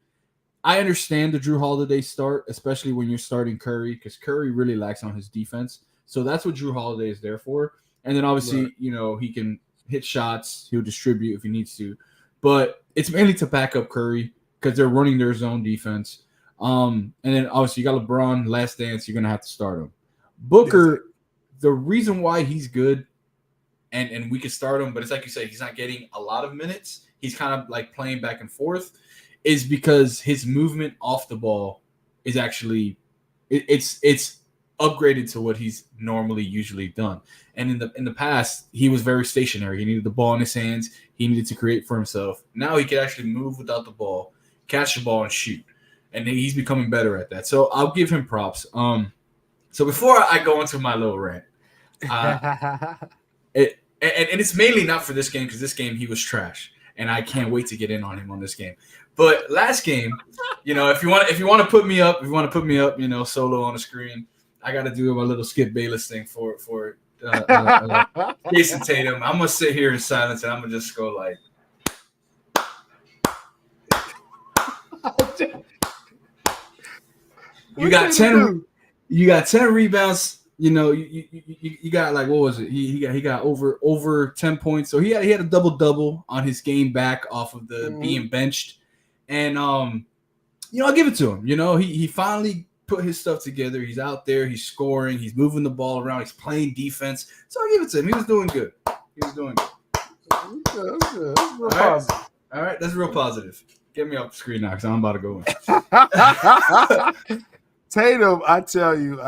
I understand the Drew Holiday start, especially when you're starting Curry, because Curry really lacks on his defense. So that's what Drew Holiday is there for. And then obviously, you know, he can hit shots. He'll distribute if he needs to. But it's mainly to back up Curry because they're running their zone defense. And then obviously you got LeBron, last dance, you're going to have to start him. Booker, the reason why he's good and we can start him, but it's like you say, he's not getting a lot of minutes. He's kind of like playing back and forth, is because his movement off the ball is actually it's upgraded to what he's usually done. And in the past, he was very stationary. He needed the ball in his hands. He needed to create for himself. Now he can actually move without the ball, catch the ball, and shoot. And he's becoming better at that. So I'll give him props. So before I go into my little rant, it's mainly not for this game because this game he was trash, and I can't wait to get in on him on this game. But last game, you know, if you want to put me up, you know, solo on the screen, I got to do my little Skip Bayless thing for Jason Tatum. I'm gonna sit here in silence and I'm gonna just go like. You got 10 rebounds. You know, you got like, what was it? He got over 10 points. So he had a double on his game back off of the being benched. And you know, I'll give it to him. You know, he finally put his stuff together. He's out there, he's scoring, he's moving the ball around, he's playing defense. So I'll give it to him. He was doing good. Real positive. All right, that's real positive. Get me off the screen now because I'm about to go in. Tatum, I tell you,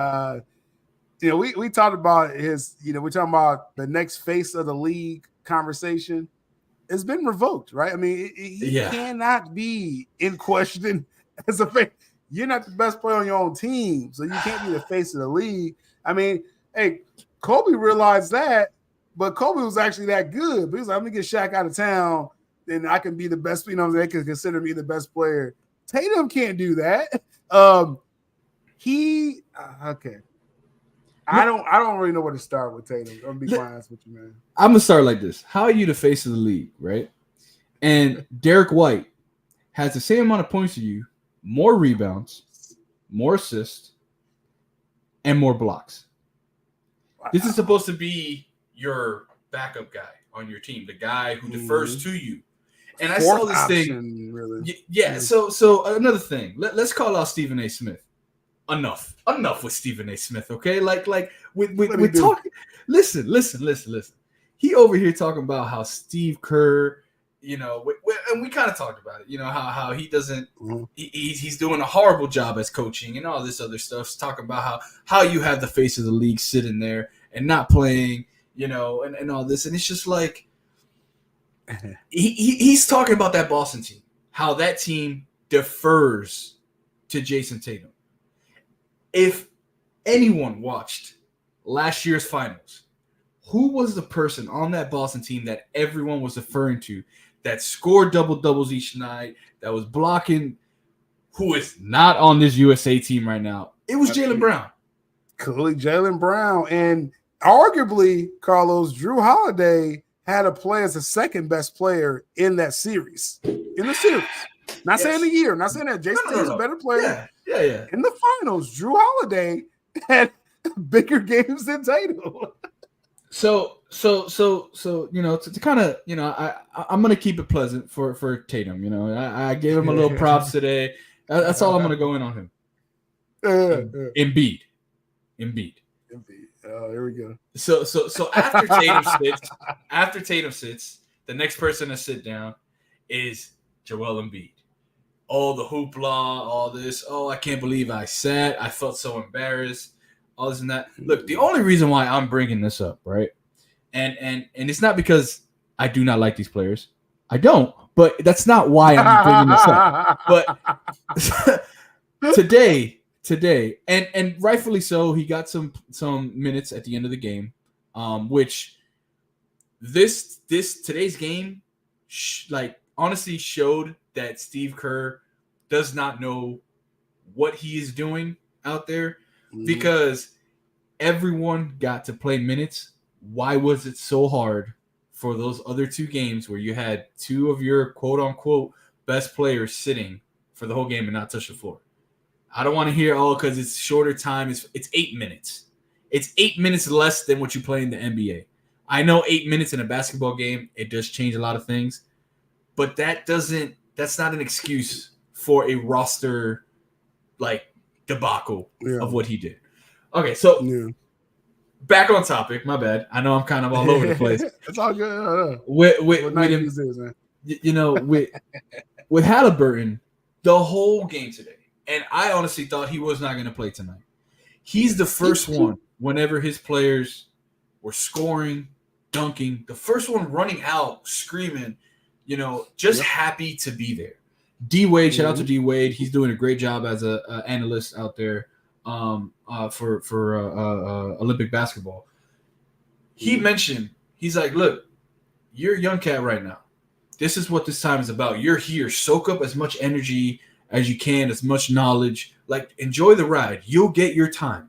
you know, we talked about his, you know, we're talking about the next face of the league conversation. It's been revoked, right? I mean, he cannot be in question as a face. You're not the best player on your own team, so you can't be the face of the league. I mean, hey, Kobe realized that, but Kobe was actually that good. But he was like, I'm going to get Shaq out of town, then I can be the best, you know, they can consider me the best player. Tatum can't do that. Okay. I don't really know where to start with Tatum. I'm gonna be quite honest with you, man. I'm gonna start like this. How are you the face of the league, right? And Derek White has the same amount of points as you, more rebounds, more assists, and more blocks. Wow. This is supposed to be your backup guy on your team, the guy who defers to you. And I saw this thing. Really. Yeah. So another thing. Let's call out Stephen A. Smith. Enough with Stephen A. Smith, okay? Like with talking. Listen. He over here talking about how Steve Kerr and we kind of talked about it. How he doesn't. Mhm. He's doing a horrible job as coaching and all this other stuff. Talking about how you have the face of the league sitting there and not playing, and all this, and it's just like he's talking about that Boston team, how that team defers to Jason Tatum. If anyone watched last year's finals, who was the person on that Boston team that everyone was referring to that scored double doubles each night, that was blocking, who is not on this USA team right now? It was Jaylen Brown. Clearly, Jaylen Brown. And arguably, Carlos, Drew Holiday had to play as the second best player in that series. In the series. Not saying the year, not saying that Jason Tatum's a better player. Yeah. In the finals, Drew Holiday had bigger games than Tatum. So to kind of I'm gonna keep it pleasant for Tatum. I gave him a little props today. That's all I'm gonna go in on him. Embiid. Oh, here we go. So after Tatum sits, the next person to sit down is Joel Embiid. Oh, the hoopla, all this. Oh, I can't believe I sat. I felt so embarrassed. All this and that. Look, the only reason why I'm bringing this up, right? And it's not because I do not like these players. I don't. But that's not why I'm bringing this up. But today, and rightfully so, he got some minutes at the end of the game, which today's game, honestly showed that Steve Kerr does not know what he is doing out there because everyone got to play minutes. Why was it so hard for those other two games where you had two of your quote unquote best players sitting for the whole game and not touch the floor? I don't want to hear because it's shorter time. It's 8 minutes. It's 8 minutes less than what you play in the NBA. I know 8 minutes in a basketball game, it does change a lot of things, but that's not an excuse for a roster debacle of what he did. Okay, so back on topic. My bad. I know I'm kind of all over the place. It's all good. With Halliburton, the whole game today, and I honestly thought he was not going to play tonight. He's the first one whenever his players were scoring, dunking, the first one running out, screaming, happy to be there. D Wade, shout out to D Wade. He's doing a great job as an analyst out there for Olympic basketball. He mentioned, he's like, look, you're a young cat right now. This is what this time is about. You're here. Soak up as much energy as you can, as much knowledge. Enjoy the ride. You'll get your time.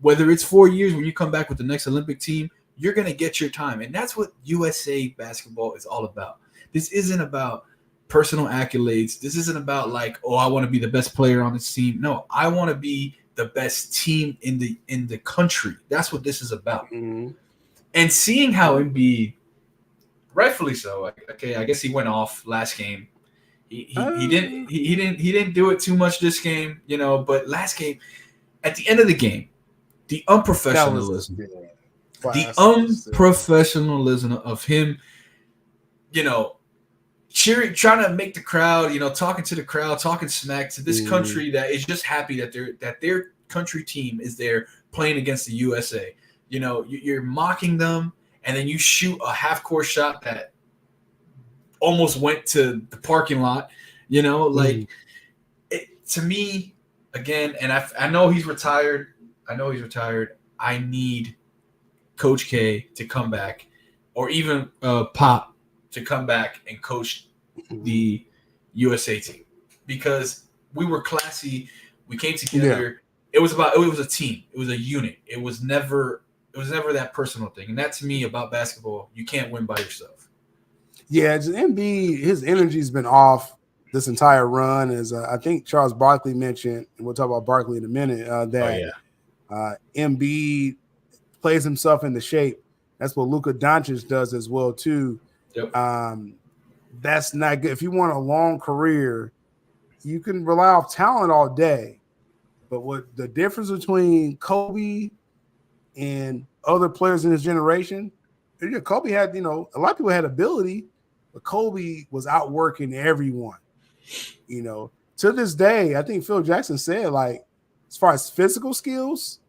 Whether it's 4 years when you come back with the next Olympic team, you're going to get your time. And that's what USA basketball is all about. This isn't about personal accolades. This isn't about I want to be the best player on this team. No, I want to be the best team in the country. That's what this is about. Mm-hmm. And seeing how Embiid, rightfully so, okay, I guess he went off last game. He didn't do it too much this game, but last game, at the end of the game, the unprofessionalism of him, cheering, trying to make the crowd, talking to the crowd, talking smack to this country that is just happy that their country team is there playing against the USA. You're mocking them, and then you shoot a half-court shot that almost went to the parking lot. To me, again, and I know he's retired. I need Coach K to come back, or even Pop to come back and coach the USA team, because we were classy. We came together. Yeah. It was a team. It was a unit. It was never that personal thing. And that, to me, about basketball, you can't win by yourself. Yeah, Embiid, his energy's been off this entire run. As I think Charles Barkley mentioned, and we'll talk about Barkley in a minute, Embiid plays himself into shape. That's what Luka Doncic does as well too. Yep. That's not good. If you want a long career, you can rely on talent all day. But what the difference between Kobe and other players in his generation, Kobe had, a lot of people had ability, but Kobe was outworking everyone. You know, to this day, I think Phil Jackson said, like, as far as physical skills,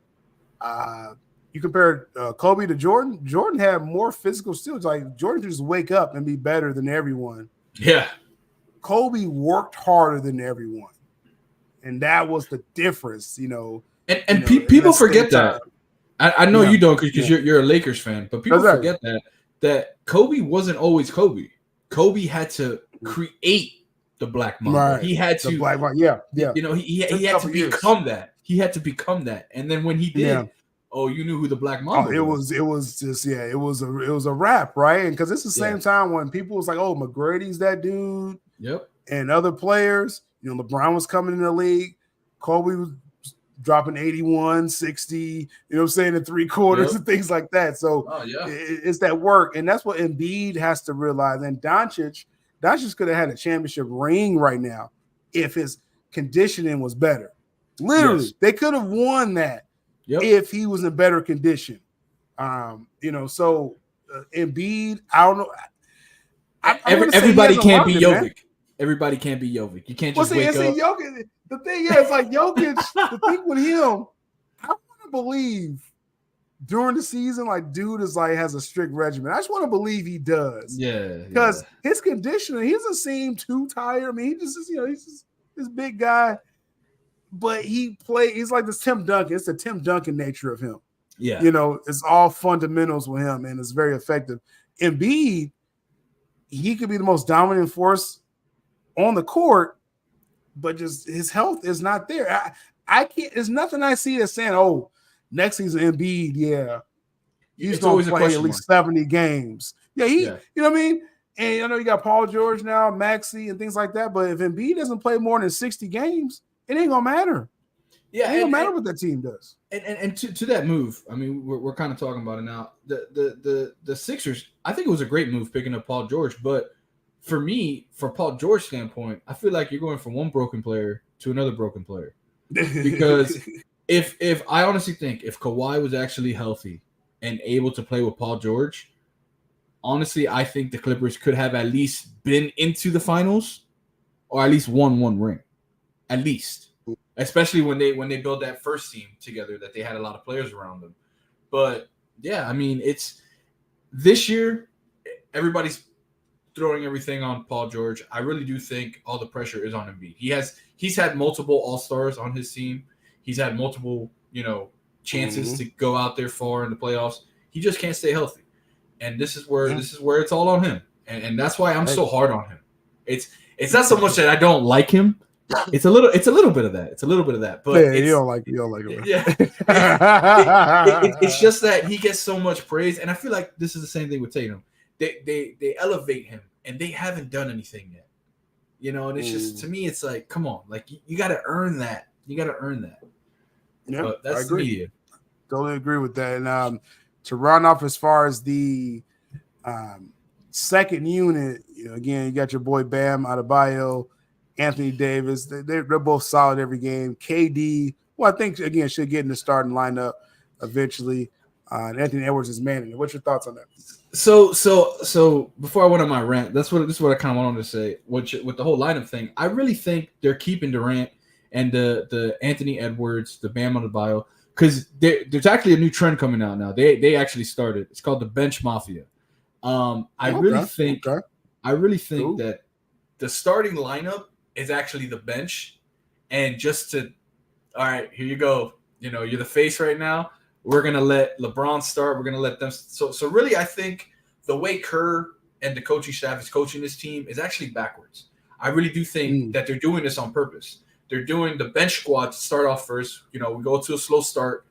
you compare Kobe to Jordan. Jordan had more physical skills. Like Jordan could just wake up and be better than everyone. Yeah. Kobe worked harder than everyone, and that was the difference. And people forget that. I know you don't because you're a Lakers fan, but people forget that Kobe wasn't always Kobe. Kobe had to create the Black Mamba. Right. He had to, the Black Mamba. Yeah. He had to become that. He had to become that, and then when he did, you knew who the Black Mamba was. It was a wrap, right? And because it's the same time when people was like, oh, McGrady's that dude. Yep. And other players, LeBron was coming in the league. Kobe was dropping 81, 60, you know what I'm saying, in 3/4 and things like that. So it's that work. And that's what Embiid has to realize. And Doncic could have had a championship ring right now if his conditioning was better. Literally, they could have won that if he was in better condition. So Embiid, I don't know. Everybody can't be Jovic. Man. Everybody can't be Jovic. You can't just wake up. Jokic, the thing is, like Jokic, the thing with him, I want to believe during the season, like dude is like has a strict regimen. I just want to believe he does. Yeah. Because his conditioning, he doesn't seem too tired. I mean, he just is, he's just this big guy, but he's like this Tim Duncan. It's the Tim Duncan nature of him. Yeah. It's all fundamentals with him, and it's very effective. Embiid, he could be the most dominant force on the court, but just his health is not there. I can't. There's nothing I see that's saying, "Oh, next season Embiid, he's going to play at least 70 games." Yeah, you know what I mean. And I know you got Paul George now, Maxey, and things like that. But if Embiid doesn't play more than 60 games, it ain't gonna matter. Yeah, it ain't gonna matter what that team does. And to that move, I mean, we're kind of talking about it now. The Sixers, I think it was a great move picking up Paul George, but for me, for Paul George's standpoint, I feel like you're going from one broken player to another broken player. Because if I honestly think if Kawhi was actually healthy and able to play with Paul George, honestly, I think the Clippers could have at least been into the finals or at least won one ring. At least. Especially when they built that first team together, that they had a lot of players around them. But yeah, I mean, it's this year, everybody's throwing everything on Paul George. I really do think all the pressure is on Embiid. He's had multiple All-Stars on his team. He's had multiple, chances to go out there far in the playoffs. He just can't stay healthy. And this is where it's all on him. And that's why I'm so hard on him. It's not so much that I don't like him. It's a little bit of that. It's a little bit of that. But you don't like him. Yeah. It's just that he gets so much praise. And I feel like this is the same thing with Tatum. They elevate him and they haven't done anything yet. And it's just, to me, it's like, come on, like you got to earn that. You got to earn that. Yeah, but that's the media. Totally agree with that. And to run off as far as the second unit, again, you got your boy Bam Adebayo, Anthony Davis. They're both solid every game. KD, I think, again, should get in the starting lineup eventually. And Anthony Edwards is manning it. What's your thoughts on that? So before I went on my rant, this is what I kind of wanted to say. With the whole lineup thing, I really think they're keeping Durant and the Anthony Edwards, the Bam Adebayo, because there's actually a new trend coming out now. They actually started. It's called the Bench Mafia. I really think that the starting lineup is actually the bench, and just to, all right, here you go. You're the face right now. We're gonna let LeBron start. We're gonna let them. So really, I think the way Kerr and the coaching staff is coaching this team is actually backwards. I really do think that they're doing this on purpose. They're doing the bench squad to start off first. We go to a slow start.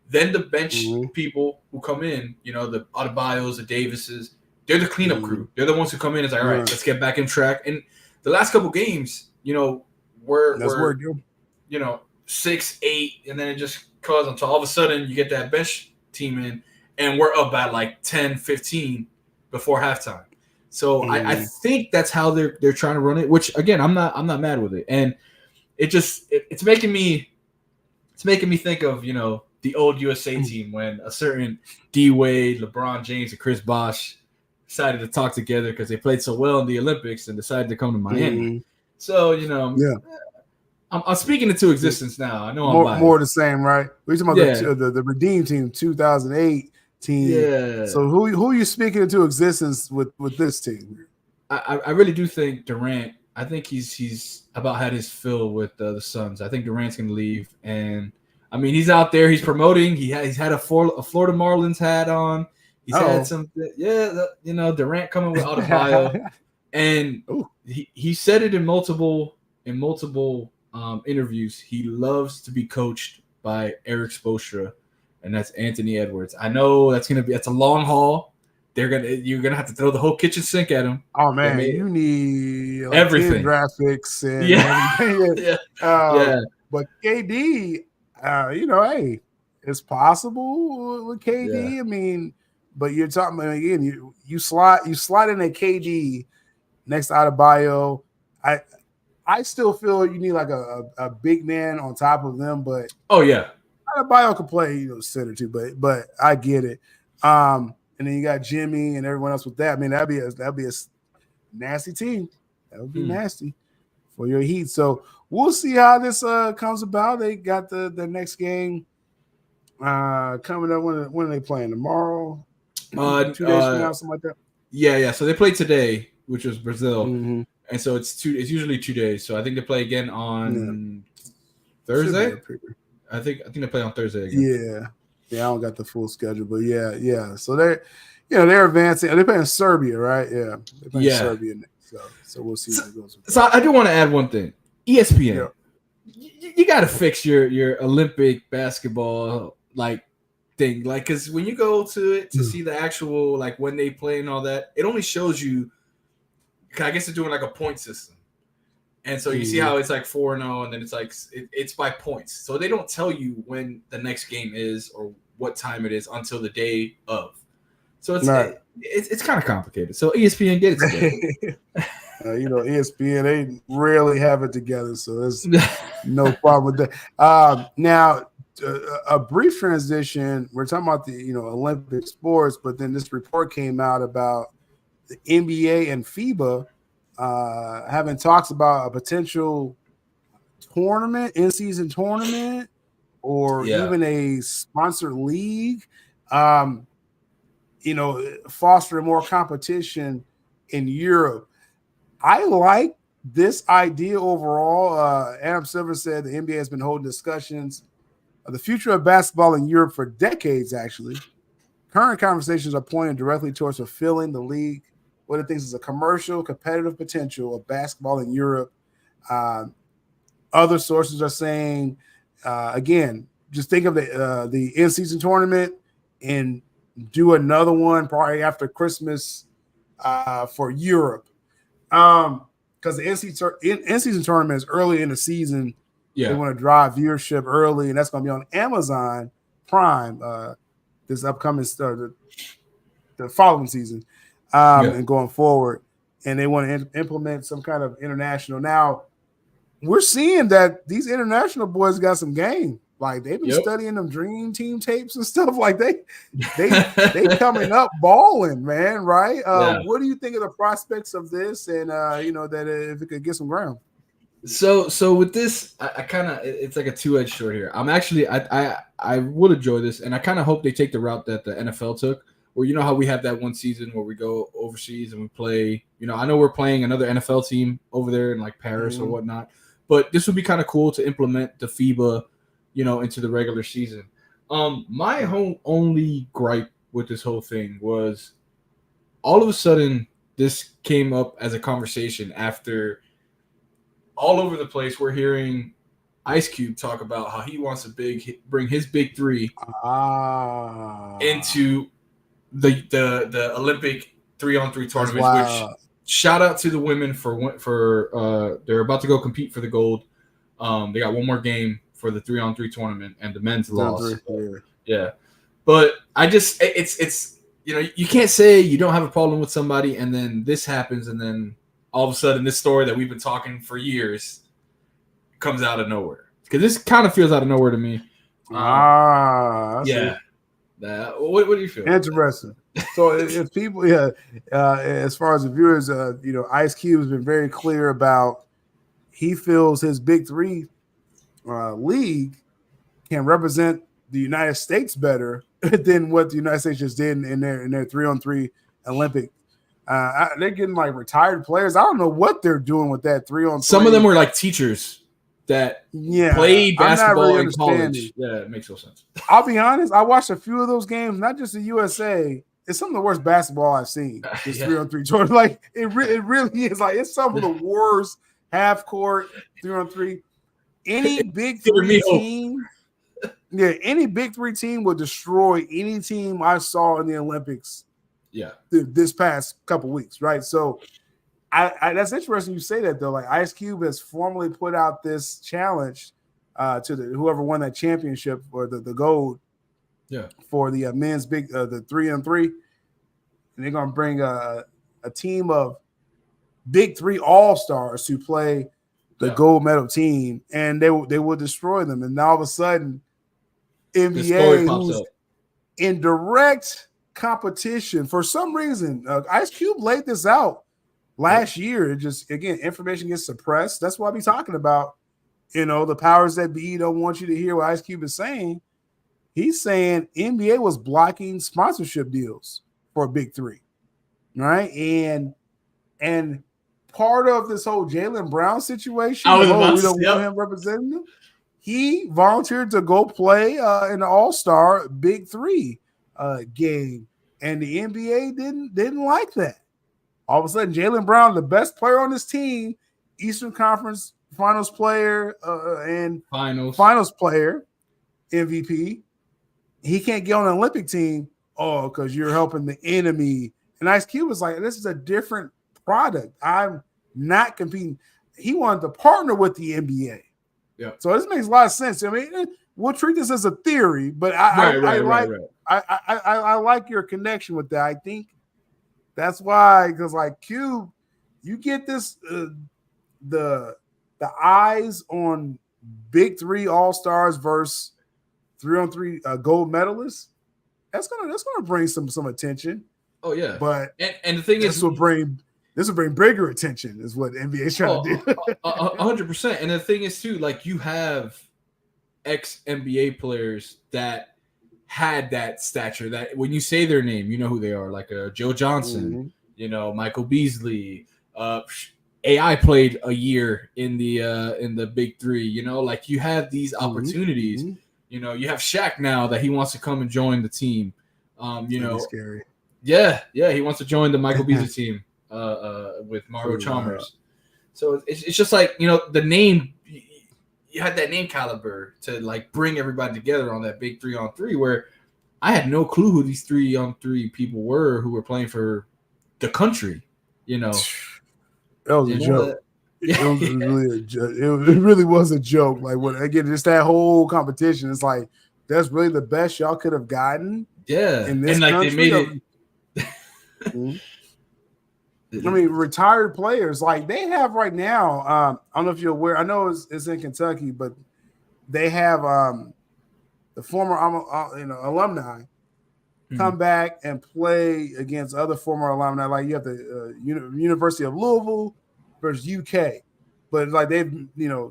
Then the bench people who come in, the Adebayos, the Davises, they're the cleanup crew. They're the ones who come in and say, all right, let's get back in track. And the last couple games, we're 6, 8, and then it just cause until all of a sudden you get that bench team in and we're up at like 10, 15 before halftime. So I think that's how they're trying to run it, which again, I'm not mad with it. And it's making me think of, the old USA team when a certain D Wade, LeBron James, and Chris Bosh decided to talk together because they played so well in the Olympics and decided to come to Miami. Mhm. So, Yeah. I'm speaking into existence now. I know I'm More biased. the same, right? We're talking Yeah. about the Redeem team, 2008 team. Yeah. So who are you speaking into existence with this team? I really do think Durant. I think he's about had his fill with the Suns. I think Durant's gonna leave, and I mean he's out there. He's promoting. He's had a Florida Marlins hat on. He's had some Durant coming with Adebayo, and Ooh. he said it in multiple interviews. He loves to be coached by Eric Spoelstra, and that's Anthony Edwards. I know that's a long haul. You're gonna have to throw the whole kitchen sink at him. Oh man, you need like everything. 10 draft picks and everything. Yeah. But KD, hey, it's possible with KD. Yeah. I mean, but you're talking again. You slide in a KD next to Adebayo. I still feel you need like a big man on top of them, but Adebayo could play center too. But I get it. And then you got Jimmy and everyone else with that. I mean, that'd be a nasty team. That would be nasty for your Heat. So we'll see how this comes about. They got the next game coming up. When are they playing? Tomorrow? 2 days from now, something like that. Yeah. So they played today, which was Brazil, and so it's usually 2 days. So I think they play again on Thursday. I think they play on Thursday again. Yeah, I don't got the full schedule, but yeah. So they're advancing. They're playing Serbia, right? Yeah, they're playing Serbia next. So we'll see how it goes. So I do want to add one thing. ESPN, you got to fix your Olympic basketball thing, because when you go to it to see the actual when they play and all that, it only shows you. I guess they're doing a point system. And so you see how it's 4-0, and then it's by points. So they don't tell you when the next game is or what time it is until the day of. So it's kind of complicated. So ESPN, get it together. ESPN, they rarely have it together, so there's no problem with that. Now, a brief transition. We're talking about the Olympic sports, but then this report came out about the NBA and FIBA having talks about a potential tournament, in-season tournament, or even a sponsored league, fostering more competition in Europe. I like this idea overall. Adam Silver said the NBA has been holding discussions of the future of basketball in Europe for decades, actually. Current conversations are pointing directly towards fulfilling the league what it thinks is a commercial, competitive potential of basketball in Europe. Other sources are saying, again, just think of the in-season tournament and do another one probably after Christmas for Europe. Because the in-season tournament is early in the season. They want to drive viewership early, and that's going to be on Amazon Prime this upcoming the following season. And going forward, and they want to implement some kind of international. Now, we're seeing that these international boys got some game. They've been studying them Dream Team tapes and stuff. They coming up balling, man. Right? What do you think of the prospects of this? And that if it could get some ground. So with this, I kind of it's like a two-edged sword here. I'm actually I would enjoy this, and I kind of hope they take the route that the NFL took. Or how we have that one season where we go overseas and we play, I know we're playing another NFL team over there in Paris or whatnot, but this would be kind of cool to implement the FIBA, into the regular season. My only gripe with this whole thing was all of a sudden this came up as a conversation after all over the place we're hearing Ice Cube talk about how he wants to bring his big three into the Olympic 3-on-3 tournament, which shout out to the women for they're about to go compete for the gold. They got one more game for the 3-on-3 tournament, and the men's lost. But I just it's you can't say you don't have a problem with somebody, and then this happens, and then all of a sudden this story that we've been talking for years comes out of nowhere, because this kind of feels out of nowhere to me. What do you feel? Interesting. So if people, as far as the viewers, Ice Cube has been very clear about he feels his Big Three league can represent the United States better than what the United States just did in their 3-on-3 Olympic. They're getting like retired players. I don't know what they're doing with that 3-on-3. Some of them were like teachers that played basketball in college. Yeah, it makes no sense. I'll be honest. I watched a few of those games, not just the USA. It's some of the worst basketball I've seen. This 3-on-3 Jordan, like it really is. Like it's some of the worst half court 3-on-3. Any Big Three team, any Big Three team would destroy any team I saw in the Olympics. Yeah, this past couple weeks, right? So, I that's interesting you say that though. Like Ice Cube has formally put out this challenge to whoever won that championship or the gold, for the men's big the 3-on-3, and they're gonna bring a team of Big Three all-stars to play the gold medal team, and they will destroy them. And now all of a sudden, NBA, who's in direct competition for some reason, Ice Cube laid this out last year. It just, again, information gets suppressed. That's why I be talking about, the powers that be don't want you to hear what Ice Cube is saying. He's saying NBA was blocking sponsorship deals for Big Three, right? And part of this whole Jaylen Brown situation, we don't want him representing them. He volunteered to go play in the All-Star Big Three game, and the NBA didn't like that. All of a sudden, Jaylen Brown, the best player on this team, Eastern Conference Finals player and Finals player, MVP, he can't get on an Olympic team. Oh, because you're helping the enemy. And Ice Cube was like, this is a different product. I'm not competing. He wanted to partner with the NBA. Yeah. So this makes a lot of sense. I mean, we'll treat this as a theory, but I like your connection with that. I think that's why, because like Cube, you get this the eyes on Big Three All-Stars versus 3-on-3 gold medalists. That's gonna bring some attention. Oh yeah, but and the thing is, this will bring bigger attention, is what NBA is trying to do. 100%. And the thing is too, like you have ex-NBA players that had that stature, that when you say their name, you know who they are, like Joe Johnson, Michael Beasley. AI played a year in the Big Three. Like you have these opportunities. Mm-hmm. You have Shaq now that he wants to come and join the team. Scary. Yeah, he wants to join the Michael Beasley team with Mario Chalmers. So it's just like, the name, you had that name caliber to like bring everybody together on that big 3-on-3, where I had no clue who these 3-on-3 people were who were playing for the country. That was a joke. It was really a joke. It really was a joke. Like just that whole competition. It's like that's really the best y'all could have gotten. Yeah, in this country. They made it. I mean, retired players like they have right now. I don't know if you're aware. I know it's in Kentucky, but they have the former alumni come back and play against other former alumni. Like you have the University of Louisville versus UK, but like they're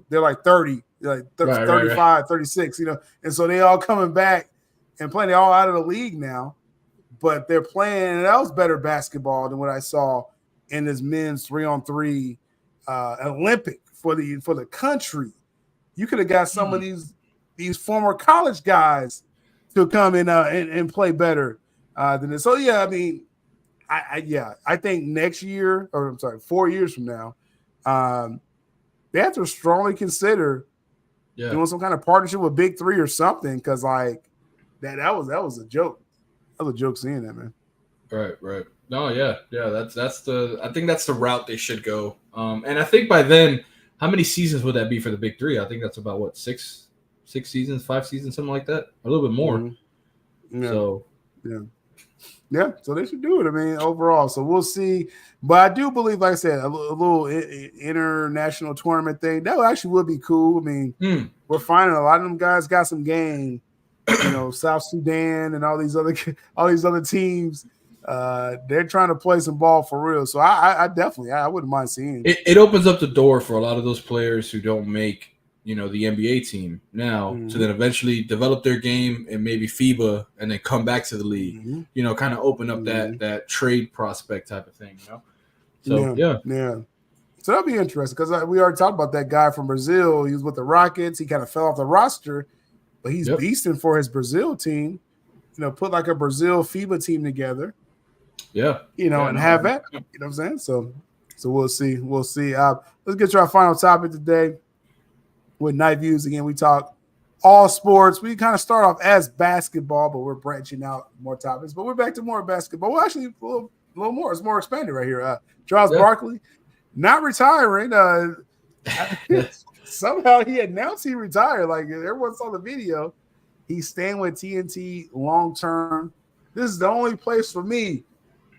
like 30, like 35, 36, and so they all coming back and playing. They're all out of the league now, but they're playing. And that was better basketball than what I saw in this men's 3-on-3 Olympic for the country. You could have got some of these former college guys to come in and play better than this. So yeah, I mean, I think next year, 4 years from now, they have to strongly consider doing some kind of partnership with Big Three or something, because like that was a joke. That was a joke seeing that, man. Right. No, yeah. I think that's the route they should go. And I think by then, how many seasons would that be for the Big Three? I think that's about what, 6 seasons, 5 seasons, something like that, a little bit more. Mm-hmm. Yeah. So so they should do it. I mean, overall, so we'll see. But I do believe, like I said, a little international tournament thing that actually would be cool. I mean, we're finding a lot of them guys got some game. South Sudan and all these other teams They're trying to play some ball for real. So I definitely I wouldn't mind seeing it opens up the door for a lot of those players who don't make the NBA team now to then eventually develop their game and maybe FIBA and then come back to the league. Kind of open up that trade prospect type of thing. So yeah. So that'll be interesting because we already talked about that guy from Brazil. He was with the Rockets. He kind of fell off the roster, but he's beasting for his Brazil team. Put like a Brazil FIBA team together. Yeah. And have that. You know what I'm saying? So we'll see. We'll see. Let's get to our final topic today with Night Views. Again, we talk all sports. We kind of start off as basketball, but we're branching out more topics. But we're back to more basketball. Well, actually, a little more. It's more expanded right here. Charles Barkley not retiring. Somehow he announced he retired. Like everyone saw the video. He's staying with TNT long term. This is the only place for me,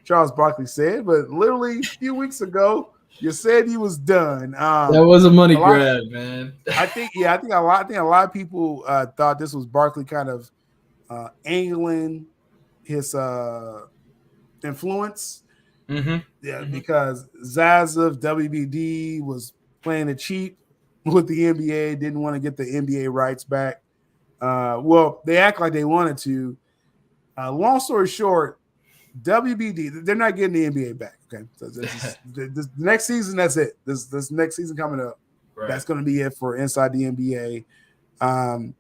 Charles Barkley said. But literally a few weeks ago, you said he was done. That was a money grab, man. I think a lot of people thought this was Barkley kind of angling his influence. Yeah, because Zaza of WBD was playing it cheap with the NBA, didn't want to get the NBA rights back. Well, they act like they wanted to. Long story short, WBD, they're not getting the NBA back. Okay, so this next season, that's it. This next season coming up, that's going to be it for inside the NBA.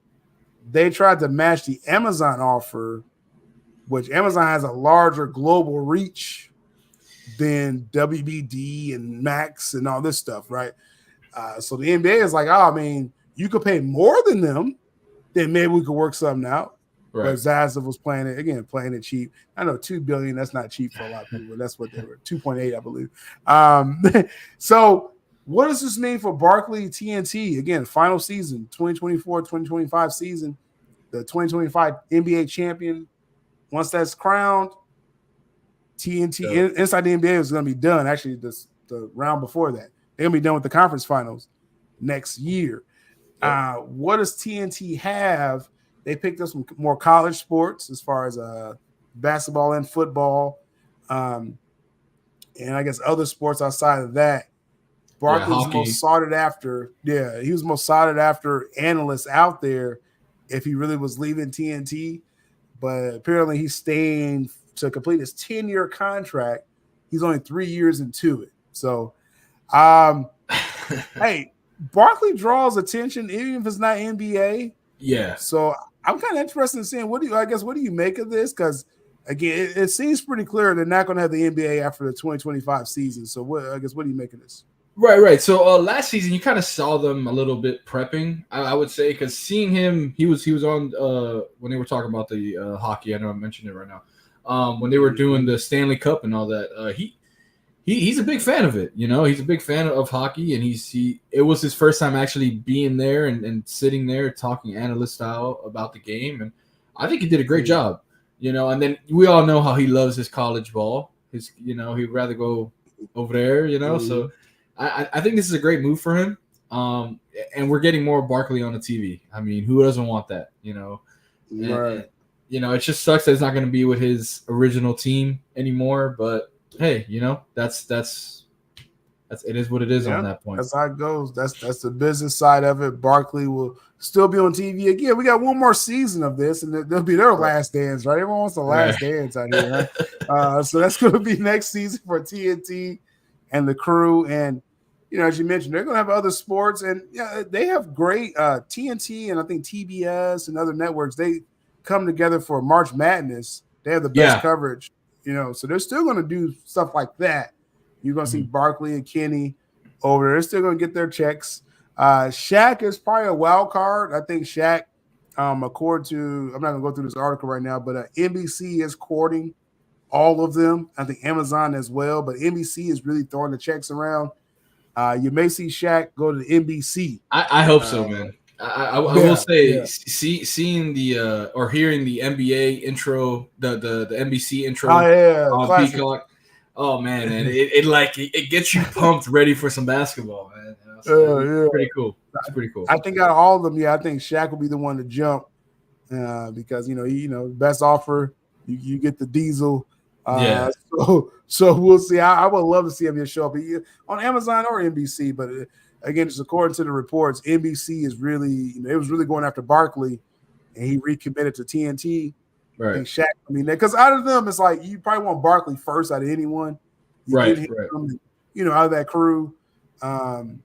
They tried to match the Amazon offer, which Amazon has a larger global reach than WBD and Max and all this stuff, right? So the NBA is like, you could pay more than them, then maybe we could work something out. Right. But Zaza was playing it cheap. I know $2 billion, that's not cheap for a lot of people. That's what they were, 2.8, I believe. So what does this mean for Barkley TNT? Again, final season, 2024-2025 season, the 2025 NBA champion. Once that's crowned, TNT inside the NBA is going to be done. Actually, the round before that, they're going to be done with the conference finals next year. What does TNT have? They picked up some more college sports as far as basketball and football, and I guess other sports outside of that. Barkley was most sought after. Yeah, he was most sought after analyst out there if he really was leaving TNT. But apparently he's staying to complete his 10-year contract. He's only 3 years into it. So, hey, Barkley draws attention even if it's not NBA. Yeah. So I'm kind of interested in seeing what do you make of this? Because again, it seems pretty clear they're not going to have the NBA after the 2025 season. So what do you make of this? Right. So last season you kind of saw them a little bit prepping, I would say, because seeing him, he was on when they were talking about the hockey. I know I mentioned it right now. When they were doing the Stanley Cup and all that, he's a big fan of it. He's a big fan of hockey, and it was his first time actually being there and sitting there talking analyst style about the game, and I think he did a great job. And then we all know how he loves his college ball. He'd rather go over there. So. I think this is a great move for him, and we're getting more Barkley on the TV. I mean, who doesn't want that? Right. It just sucks that it's not going to be with his original team anymore. But hey, that's it is what it is on that point. That's how it goes. That's the business side of it. Barkley will still be on TV again. We got one more season of this, and they'll be their last dance, right? Everyone wants the last dance out here, right? So that's going to be next season for TNT and the crew. And as you mentioned, they're going to have other sports, and they have great TNT and I think TBS and other networks. They come together for March Madness. They have the best coverage, so they're still going to do stuff like that. You're going to see Barkley and Kenny over there. They're still going to get their checks. Shaq is probably a wild card. I think Shaq, according to, I'm not going to go through this article right now, but NBC is courting all of them. I think Amazon as well, but NBC is really throwing the checks around. You may see Shaq go to the NBC. I hope so, man. I will say, seeing the or hearing the NBA intro, the NBC intro on Peacock. Oh man, and it gets you pumped, ready for some basketball, man. So pretty cool. It's pretty cool. I think out of all of them, I think Shaq will be the one to jump because best offer. You get the diesel. Yeah. So we'll see. I would love to see him show up on Amazon or NBC. But again, just according to the reports, NBC is really, it was really going after Barkley, and he recommitted to TNT. Right. I think Shaq. I mean, because out of them, it's like you probably want Barkley first out of anyone. You get him, out of that crew, and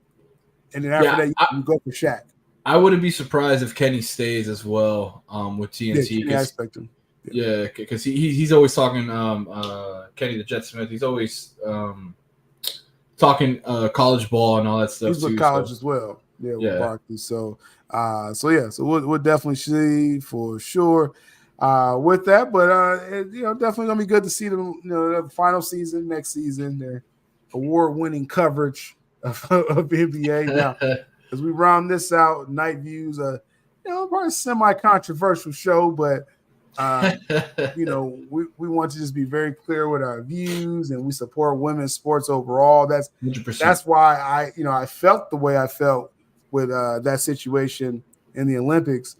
then after that, you go for Shaq. I wouldn't be surprised if Kenny stays as well with TNT. Yeah, I expect him. Yeah, because he's always talking. Kenny the Jet Smith. He's always talking college ball and all that stuff. He's with college as well. Yeah, with Barkley. So we'll definitely see for sure. With that, but definitely gonna be good to see them. The final season next season, their award-winning coverage of NBA. Now, as we round this out, Night Views, probably a semi-controversial show, but we want to just be very clear with our views, and we support women's sports overall. That's 100%. That's why I felt the way I felt with that situation in the Olympics.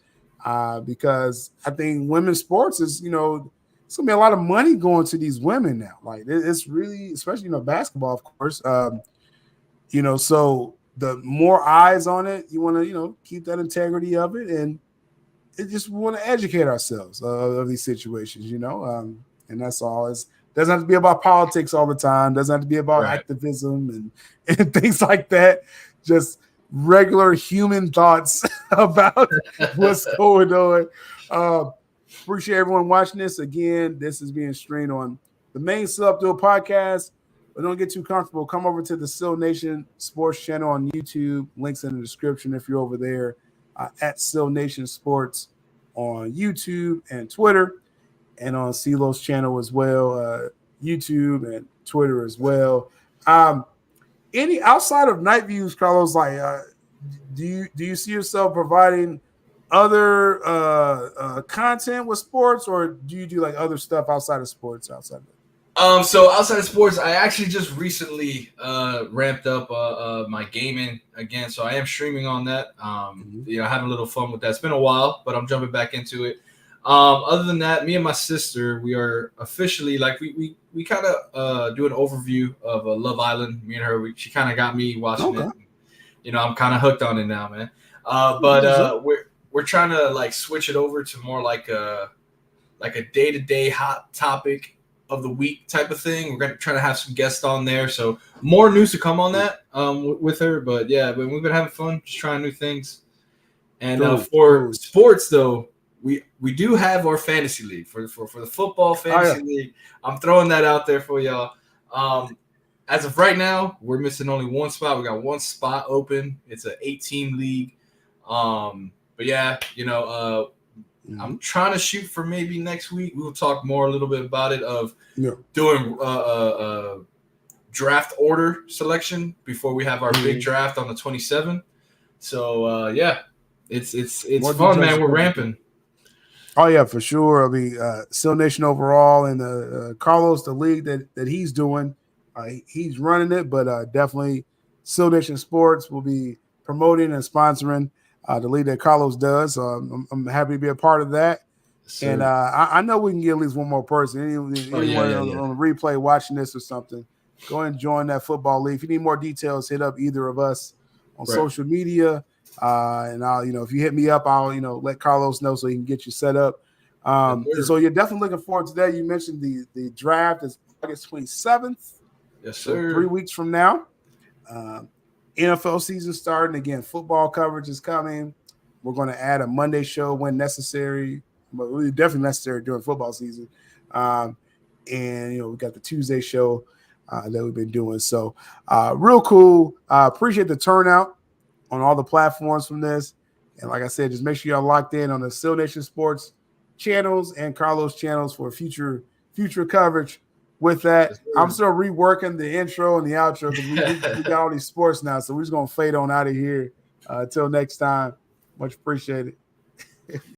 Because I think women's sports is, it's gonna be a lot of money going to these women now. Like it's really, especially basketball, of course. So the more eyes on it, you want to keep that integrity of it, and it just want to educate ourselves of these situations, and that's all. It doesn't have to be about politics all the time. Doesn't have to be about activism and things like that. Just regular human thoughts about what's going on. Appreciate everyone watching this. Again, this is being streamed on the main Still Up podcast, but don't get too comfortable. Come over to the Still Nation Sports channel on YouTube. Links in the description if you're over there, at Still Nation Sports on YouTube and Twitter, and on CeeLo's channel as well, YouTube and Twitter as well. Any outside of Night Views, Carlos, like do you see yourself providing other content with sports, or do you do like other stuff outside of sports? So outside of sports, I actually just recently ramped up my gaming again, so I am streaming on that. Having a little fun with that. It's been a while, but I'm jumping back into it. Other than that, me and my sister, we are officially we kind of do an overview of Love Island. Me and her, she kind of got me watching it. I'm kind of hooked on it now, man. But we're trying to switch it over to more like a day-to-day hot topic of the week type of thing. We're gonna try to have some guests on there, so more news to come on that with her. But we've been having fun, just trying new things. And for sports, though, we do have our fantasy league for the football fantasy league. I'm throwing that out there for y'all. As of right now, we're missing only one spot. We got one spot open. It's an 8-team league. I'm trying to shoot for maybe next week. We'll talk more a little bit about it of doing draft order selection before we have our big draft on the 27th. So it's fun, man. We're ramping. Oh yeah, for sure. I mean, Still Nation overall, and Carlos, the league that he's doing, he's running it, but definitely Still Nation Sports will be promoting and sponsoring the league that Carlos does. So I'm happy to be a part of that. Sure. And I know we can get at least one more person. Anyone on the replay watching this or something, go ahead and join that football league. If you need more details, hit up either of us on social media. And I'll, if you hit me up, I'll, let Carlos know so he can get you set up. So you're definitely looking forward to that. You mentioned the draft is August 27th. Yes, sir. So 3 weeks from now. NFL season starting again. Football coverage is coming. We're going to add a Monday show when necessary, but really definitely necessary during football season. And we got the Tuesday show that we've been doing. So real cool. Appreciate the turnout on all the platforms from this. And like I said, just make sure y'all locked in on the Still Nation Sports channels and Carlos channels for future coverage. With that, I'm still reworking the intro and the outro because we got all these sports now. So we're just going to fade on out of here. Until next time. Much appreciated.